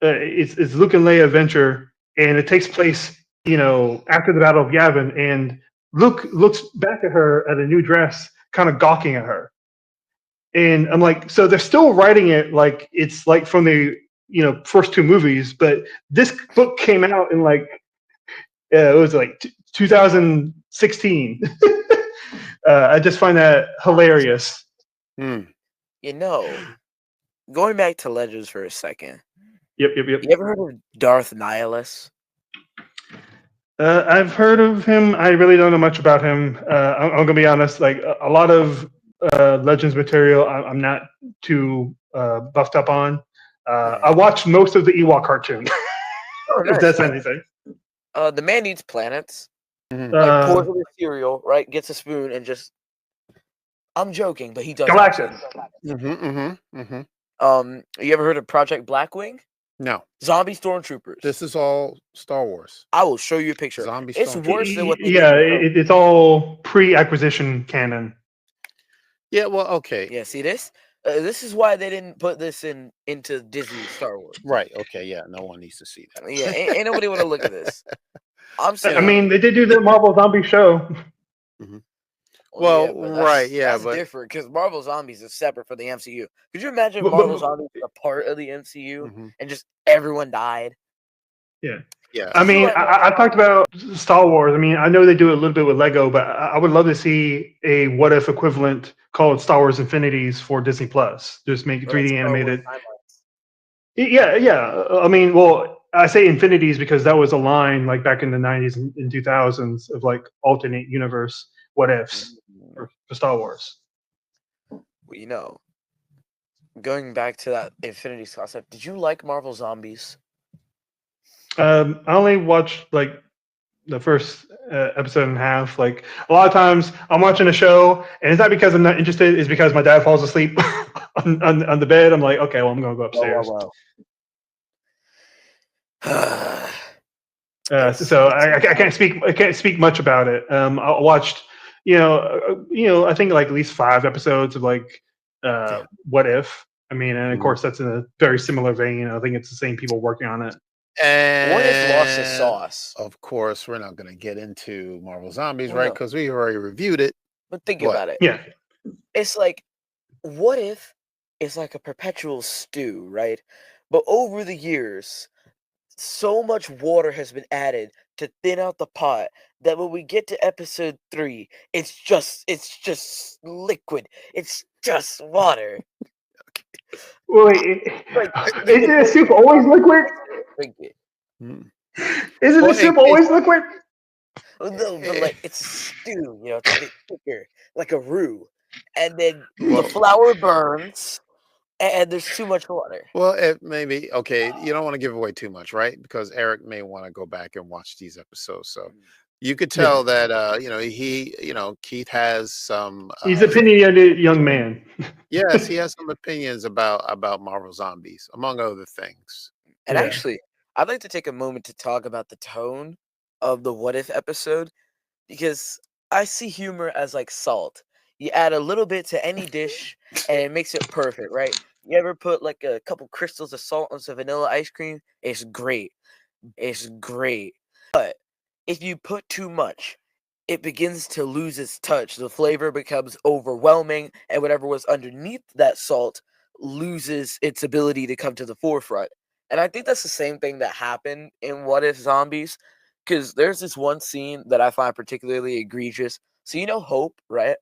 it's Luke and Leia adventure, and it takes place, after the Battle of Yavin, and Luke looks back at her at a new dress, kind of gawking at her, and I'm like, so they're still writing it like it's like from the first two movies, but this book came out in like it was like 2016. I just find that hilarious. Hmm. Going back to Legends for a second. Yep. You ever heard of Darth Nihilus? I've heard of him. I really don't know much about him. I'm gonna be honest. Like a lot of Legends material, I'm not too buffed up on. I watched most of the Ewok cartoon. If that's anything. The man eats planets. Mhm. Like pours with cereal, right? Gets a spoon and just. I'm joking, but he does. Galactus. You ever heard of Project Blackwing? No. Zombie stormtroopers. This is all Star Wars. I will show you a picture. Zombie It's stormtroopers. worse than what they Yeah, did. it's all pre-acquisition canon. Yeah, well, okay. Yeah, see this? This is why they didn't put this into Disney Star Wars. Right. Okay. Yeah. No one needs to see that. Yeah, ain't nobody want to look at this. I'm saying. I mean, they did do the Marvel Zombie show. Mhm. Well, right, yeah, that's but different because Marvel Zombies is separate from the MCU. Could you imagine But- Marvel Zombies was a part of the MCU Mhm. and just everyone died? Yeah. yeah. I mean, I talked about Star Wars. I mean, I know they do it a little bit with Lego, but I would love to see a what if equivalent called Star Wars Infinities for Disney Plus. Just make it 3D animated. Yeah. I mean, well, I say Infinities because that was a line like back in the 90s and 2000s of like alternate universe what ifs for Star Wars. Well, going back to that Infinities concept, did you like Marvel Zombies? I only watched like the first episode and a half. Like a lot of times, I'm watching a show, and it's not because I'm not interested. It's because my dad falls asleep on the bed. I'm like, okay, well, I'm gonna go upstairs. So I can't speak. I can't speak much about it. I watched, I think like at least 5 episodes of like What If. I mean, and of course that's in a very similar vein. I think it's the same people working on it. And What If lost the sauce? Of course, we're not going to get into Marvel Zombies, Well, right? no. Because we already reviewed it. But think What? about it. Yeah. It's like, What If is like a perpetual stew, right? But over the years, so much water has been added to thin out the pot that when we get to episode 3, it's just liquid. It's just water. Well, wait, Like, is the soup always liquid? drink it. Mm. Isn't the soup always liquid? No, but like it's a stew, it's a bit thicker, like a roux, and then the flour burns, and there's too much water. Well, it maybe okay. You don't want to give away too much, right? Because Eric may want to go back and watch these episodes. So you could tell that Keith has some. He's an opinionated young man. Yes, he has some opinions about Marvel Zombies, among other things. And actually, I'd like to take a moment to talk about the tone of the What If episode, because I see humor as like salt. You add a little bit to any dish, and it makes it perfect, right? You ever put like a couple crystals of salt on some vanilla ice cream? It's great. It's great. But if you put too much, it begins to lose its touch. The flavor becomes overwhelming, and whatever was underneath that salt loses its ability to come to the forefront. And I think that's the same thing that happened in What If Zombies, because there's this one scene that I find particularly egregious. So Hope, right?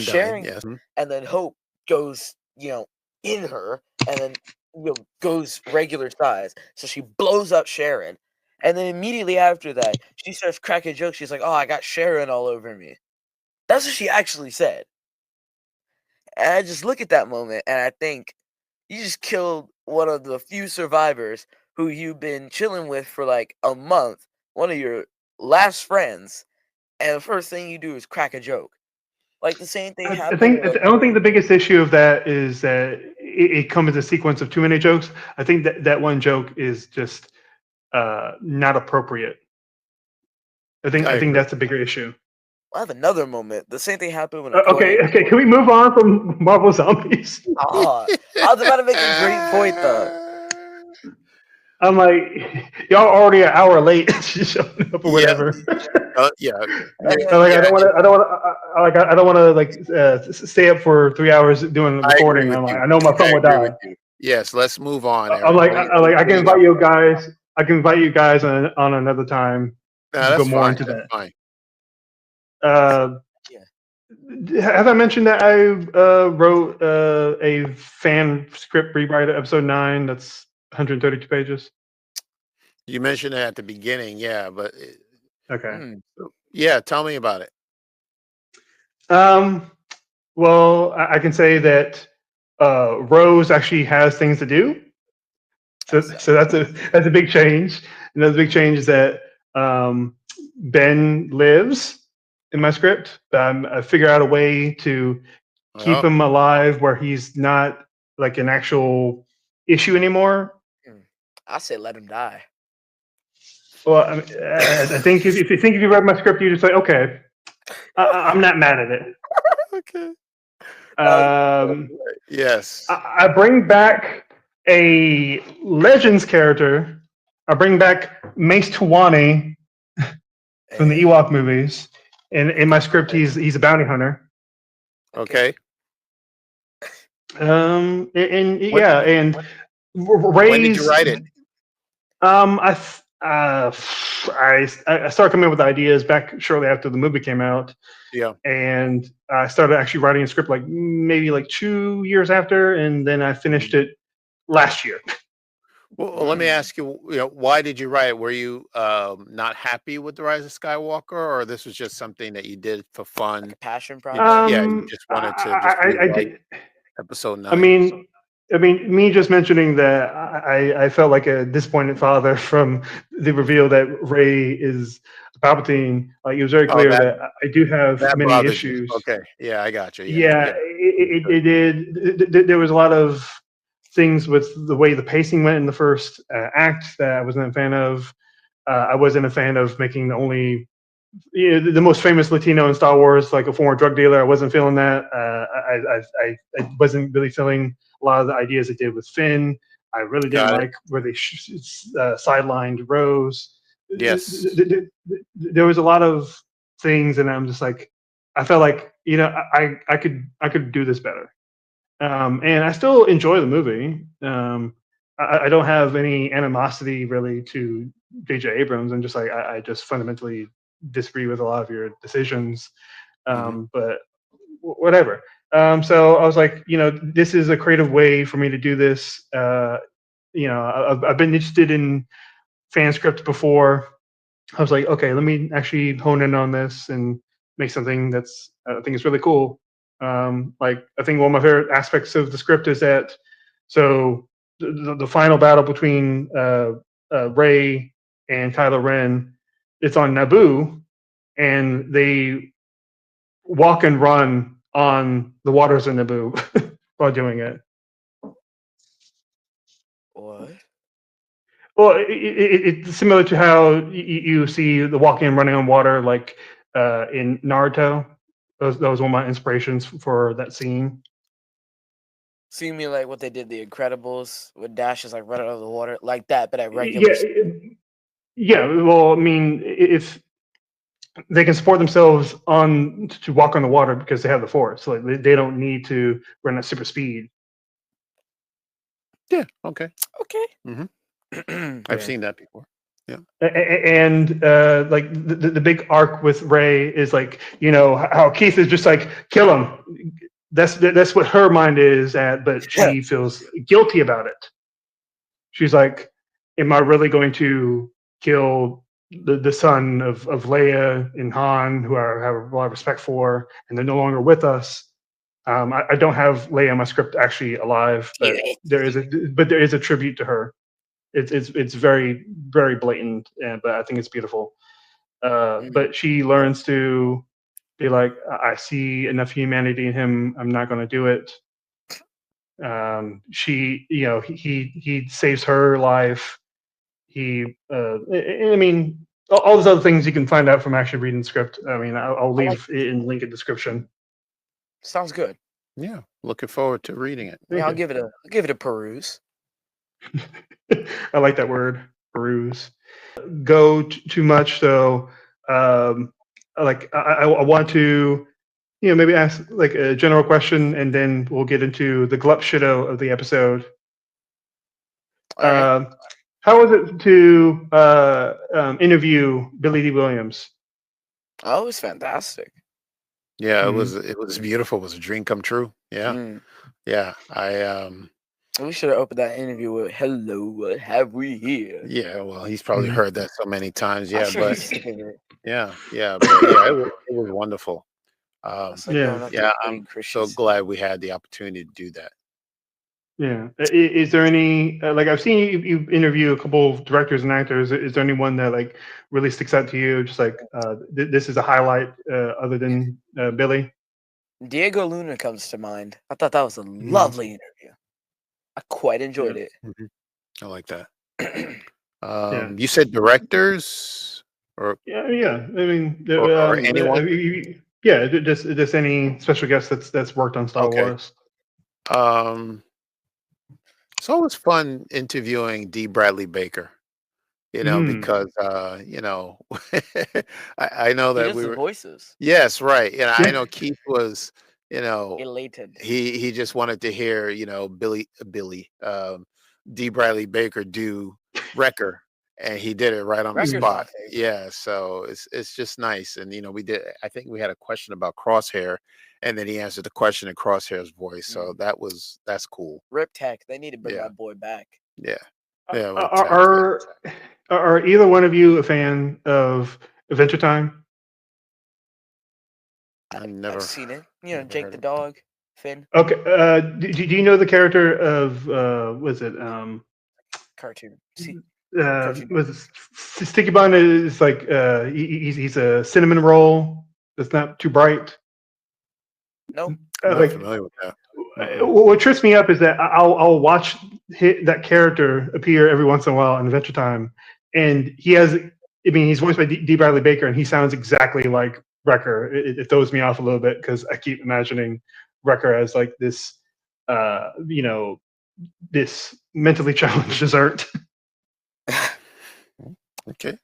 Sharing, yes. and then Hope goes, in her, and then goes regular size. So she blows up Sharon, and then immediately after that, she starts cracking jokes. She's like, "Oh, I got Sharon all over me." That's what she actually said. And I just look at that moment, and I think you just killed one of the few survivors who you've been chilling with for like a month, one of your last friends, and the first thing you do is crack a joke. Like the same thing I happened think with. I don't think the biggest issue of that is that it comes as a sequence of too many jokes. I think that one joke is just not appropriate. I think agree. that's a bigger issue. I have another moment. The same thing happened when Okay, Accordion. okay. Can we move on from Marvel Zombies? Oh, I was about to make a great point though. I'm like, y'all already an hour late showing up or Yeah, whatever. yeah, Like yeah. I don't want to, like I don't want to like stay up for 3 hours doing the I agree recording. with I'm like, you. I know my I phone will agree with die. you. Yes, let's move on, I'm Aaron. like, I can Please. invite you guys. I can invite you guys on another time No, to go that's more fine. into That's that. fine. Have I mentioned that I wrote a fan script rewrite of episode 9? That's 132 pages. You mentioned it at the beginning, yeah, but Okay. yeah, tell me about it. Well, I can say that Rose actually has things to do. So that's a big change. Another big change is that Ben lives in my script. I figure out a way to keep Oh, him alive where he's not like an actual issue anymore. I say let him die. Well, I think if you read my script, you just like, okay, I'm not mad at it. okay. Um, Yes. I bring back a Legends character. I bring back Mace Tuwani from the Ewok movies. And in my script, he's a bounty hunter. Okay. And When, yeah, and when did you Ray's. write it? I started coming up with ideas back shortly after the movie came out, Yeah. and I started actually writing a script like maybe like 2 years after, and then I finished it last year. Well, let me ask you, why did you write it? Were you not happy with The Rise of Skywalker, or this was just something that you did for fun? Like a passion project. Yeah, you just wanted to just I rewrite did. episode 9. I mean, me just mentioning that I felt like a disappointed father from the reveal that Ray is Palpatine. Like it was very Oh, clear that I do have that many bothers you. issues. Okay. Yeah, I got you. Yeah. Yeah, Yeah. it did. There was a lot of things with the way the pacing went in the first act that I wasn't a fan of. I wasn't a fan of making the only the most famous Latino in Star Wars, like a former drug dealer. I wasn't feeling that. I wasn't really feeling a lot of the ideas they did with Finn. I really didn't Got it. like where they sidelined Rose. Yes. There was a lot of things, and I'm just like, I felt like I could do this better. And I still enjoy the movie. I don't have any animosity really to J.J. Abrams. I'm just like I just fundamentally disagree with a lot of your decisions. But whatever. So I was like, this is a creative way for me to do this. I've been interested in fan scripts before. I was like, okay, let me actually hone in on this and make something that's I think is really cool. Like I think one of my favorite aspects of the script is that so the final battle between Ray and Kylo Ren, it's on Naboo, and they walk and run on the waters of Naboo while doing it. What? Well, it's similar to how you see the walking and running on water, like in Naruto. That was one of my inspirations for that scene. So you mean like what they did The Incredibles with Dash is like right out of the water like that, but at regular. Yeah. Well, I mean, if they can support themselves on to walk on the water because they have the force, so like they don't need to run at super speed. Yeah. Okay. Okay. I've seen that before. Yeah. And like the big arc with Ray is like how Keith is just like kill him. That's what her mind is at, but she feels guilty about it. She's like, am I really going to kill the son of Leia and Han, who I have a lot of respect for, and they're no longer with us? I don't have Leia in my script actually alive, but there is a tribute to her. It's very very blatant, but I think it's beautiful. But she learns to be like, I see enough humanity in him. I'm not going to do it. She, he saves her life. I mean, all those other things you can find out from actually reading the script. I mean, I'll leave it in link in description. Sounds good. Yeah, looking forward to reading it. Yeah, I'll give it a peruse. I like that word, peruse. Go too much, though. I want to, maybe ask like a general question, and then we'll get into the glup shido of the episode. All right. How was it to interview Billy D. Williams? Oh, it was fantastic. Yeah, it was beautiful. It was a dream come true. Yeah. Yeah. We should have opened that interview with "Hello, what have we here?" Yeah, well, he's probably heard that so many times. I'm Yeah, sure but he's sick of it. yeah, but yeah, it was wonderful. It's like going up to I'm Cody so Christiansen. glad we had the opportunity to do that. Yeah. Is there any like I've seen you interview a couple of directors and actors? Is there anyone that like really sticks out to you? Just like this is a highlight other than Billy. Diego Luna comes to mind. I thought that was a lovely interview. I quite enjoyed it. I like that. Yeah. You said directors or Yeah. I mean, or anyone? Yeah. Just any special guest that's worked on Star Okay. Wars. It's always fun interviewing D. Bradley Baker, because I know He that does we the were. voices. Yes, right. I know Keith was, Elated. he just wanted to hear, Billy, D. Bradley Baker do Wrecker, and he did it right on the Wrecker's my spot. favorite. Yeah, so it's just nice, and I think we had a question about Crosshair, and then he answered the question in Crosshair's voice, so that's cool. Rip Tech. They need to bring Yeah. that boy back. Yeah, yeah. Are either one of you a fan of Adventure Time? I've seen it. never Jake heard the of it. dog, Finn. Okay. Do you know the character of was it Cartoon. was it Sticky Bun is like he's a cinnamon roll that's not too bright. No. I'm not Like familiar with that. what trips me up is that I'll watch that character appear every once in a while in Adventure Time, and he's voiced by D. Bradley Baker, and he sounds exactly like Wrecker. It throws me off a little bit because I keep imagining Wrecker as like this, this mentally challenged dessert. Okay.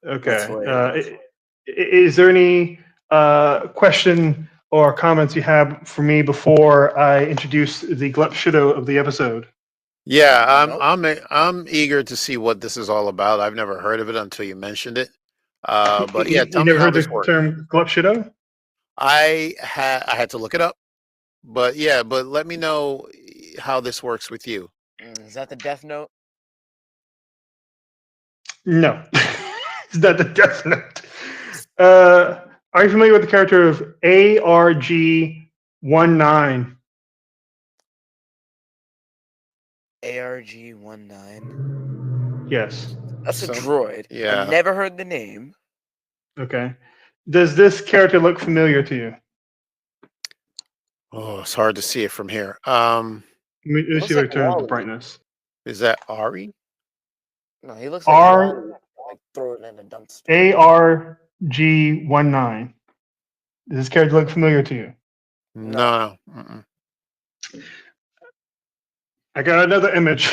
Okay. Is there any question or comments you have for me before I introduce the glup shido of the episode? Yeah, Nope. I'm eager to see what this is all about. I've never heard of it until you mentioned it. But yeah, tell you me never how heard this the works. term glup shido? I had to look it up, but let me know how this works with you. Is that the Death Note? No, it's not the Death Note. Are you familiar with the character of ARG-19? ARG-19. Yes. That's a droid. Yeah. I never heard the name. Okay. Does this character look familiar to you? Oh, it's hard to see it from here. Let me see if I turn up the brightness. Is that Ari? No, he looks like R like throw it in a dumpster. ARG-19. Does this character look familiar to you? No. I got another image.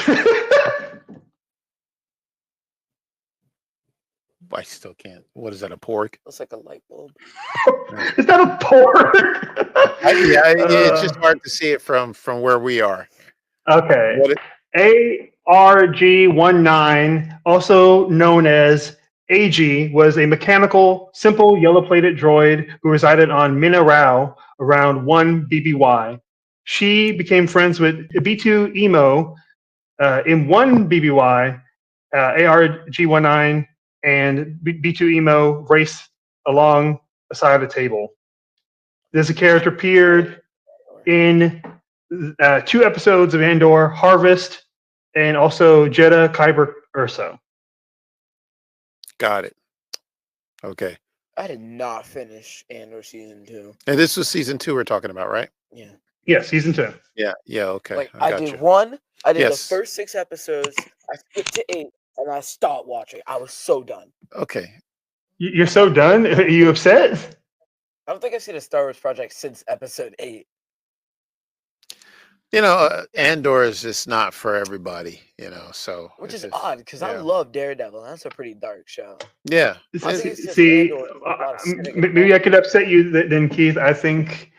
I still can't. What is that? A pork? Looks like a light bulb. Is that a pork? It's just hard to see it from where we are. Okay. ARG-19, also known as AG, was a mechanical, simple, yellow-plated droid who resided on Mina Rao around 1 BBY. She became friends with B2 Emo in 1 BBY. ARG-19 and B2 Emo race along the side of the table. This character appeared in 2 episodes of Andor, Harvest and also Jeddah, Kyber, Urso. Got it. Okay. I did not finish Andor season 2. And this was season 2 we're talking about, right? Yeah. Yeah, season 2. Yeah. Yeah. Okay. Like I I got did you. 1. I did the Yes. first 6 episodes. I skipped to 8, and I stopped watching. I was so done. Okay. You're so done? Are you upset? I don't think I've seen a Star Wars project since episode 8. Andor is just not for everybody, so. Which is it's just- odd because I yeah. love Daredevil. That's a pretty dark show. Yeah. I think it's just See, Andor with a lot of cynic maybe I could upset you then, Keith. I think,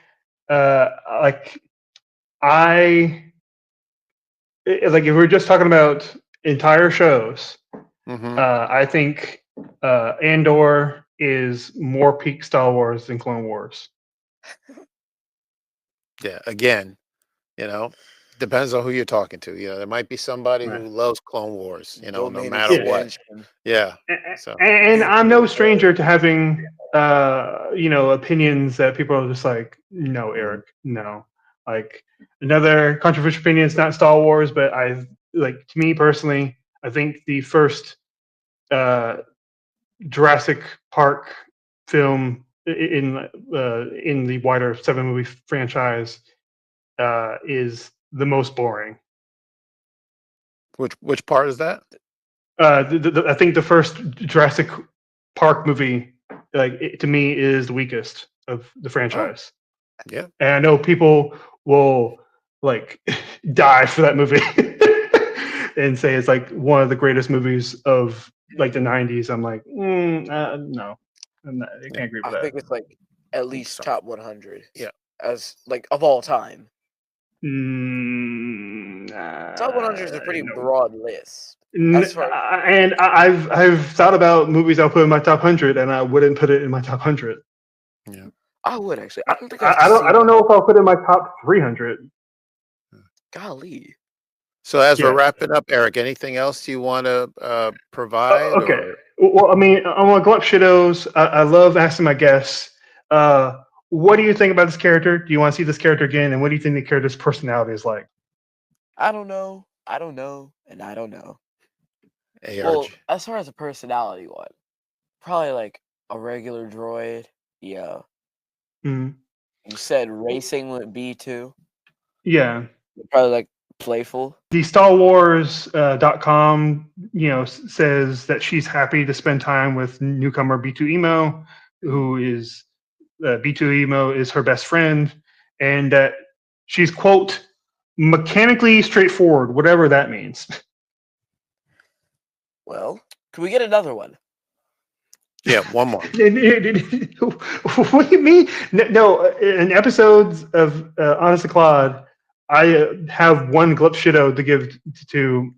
like if we're just talking about entire shows, Mhm. I think Andor is more peak Star Wars than Clone Wars. Yeah. Again, depends on who you're talking to. There might be somebody Right. who loves Clone Wars, no Domain matter what. expansion. Yeah. A- So. And I'm no stranger to having, opinions that people are just like, no, Eric, no. Like another controversial opinion. It's not Star Wars, but to me personally, I think the first Jurassic Park film in the wider 7-movie franchise is the most boring. Which part is that? I think the first Jurassic Park movie, to me, is the weakest of the franchise. Yeah. And I know people will die for that movie and say it's like one of the greatest movies of the 90s. I'm like, no, I can't agree with I that. think it's like at least so. top 100. Yeah. As of all time. Nah, Top 100 is a pretty no. broad list. And I've thought about movies I'll put in my top 100, and I wouldn't put it in my top 100. Yeah. I would actually. I don't think I don't know if I'll put it in my top 300. Golly. So as Yeah. we're wrapping up, Eric, anything else you want to provide? Okay. Or? Well, I mean, on Glup Shitos, I love asking my guests, what do you think about this character? Do you want to see this character again? And what do you think the character's personality is like? I don't know. I don't know. And I don't know. ARG. Well, as far as a personality one, probably like a regular droid. Yeah. Mhm. You said racing would be too. Yeah. Probably like playful. The Star Wars.com, says that she's happy to spend time with newcomer B2 Emo, who is B2 Emo is her best friend, and that she's, quote, mechanically straightforward, whatever that means. Well, can we get another one? Yeah, one more. What do you mean? No, in episodes of Honest to Klaud, I have one Glup Shito to give to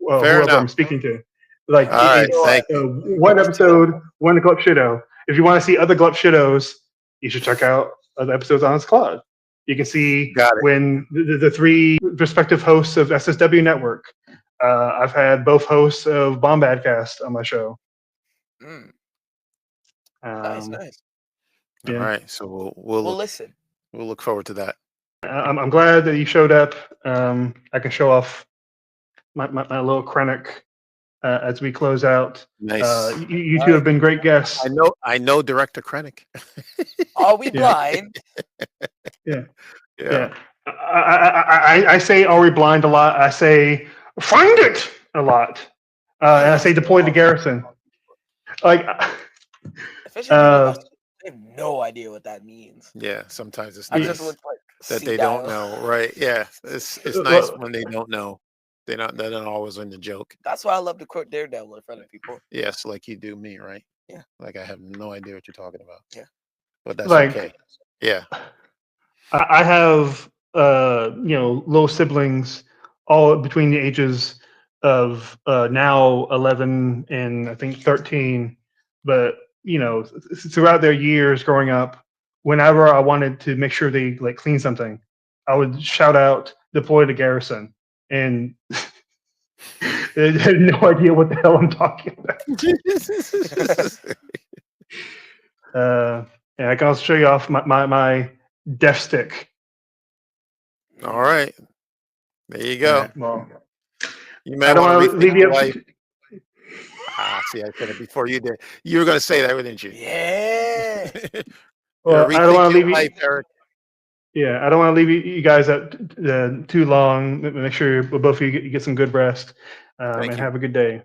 whoever enough. I'm speaking to. Like, All right, thank one episode, one Glup Shito. If you want to see other Glup Shitos, you should check out other episodes on Honest to Klaud. You can see when the 3 respective hosts of SSW Network. I've had both hosts of Bombadcast on my show. Mm. Nice. Yeah. All right, so we'll listen. We'll look forward to that. I'm glad that you showed up. I can show off my little Krennic as we close out. Nice. You two have been great guests. I know Director Krennic. Are we blind? Yeah. I say, are we blind a lot? I say, find it a lot. And I say, deploy the garrison. Especially I have no idea what that means. Yeah, sometimes it's I nice just look like that they don't know, right? Yeah, it's nice when they don't know. They're not always in the joke. That's why I love to quote Daredevil in front of people. Yes, like you do me, right? Yeah. Like I have no idea what you're talking about. Yeah. But that's okay. Yeah. I have little siblings, all between the ages of now 11 and I think 13. But throughout their years growing up, whenever I wanted to make sure they clean something, I would shout out, "Deploy to garrison," and they had no idea what the hell I'm talking about. And I can also show you off my death stick. All right. There you go. Well, You I may don't want want to to leave rethink you your up. life. See, I said it before you did. You were going to say that, didn't you? Yeah. Well, I don't Rethink want to your leave life, you. Eric. Yeah, I don't want to leave you guys up too long. Make sure both of you get some good rest, Thank and you. have a good day.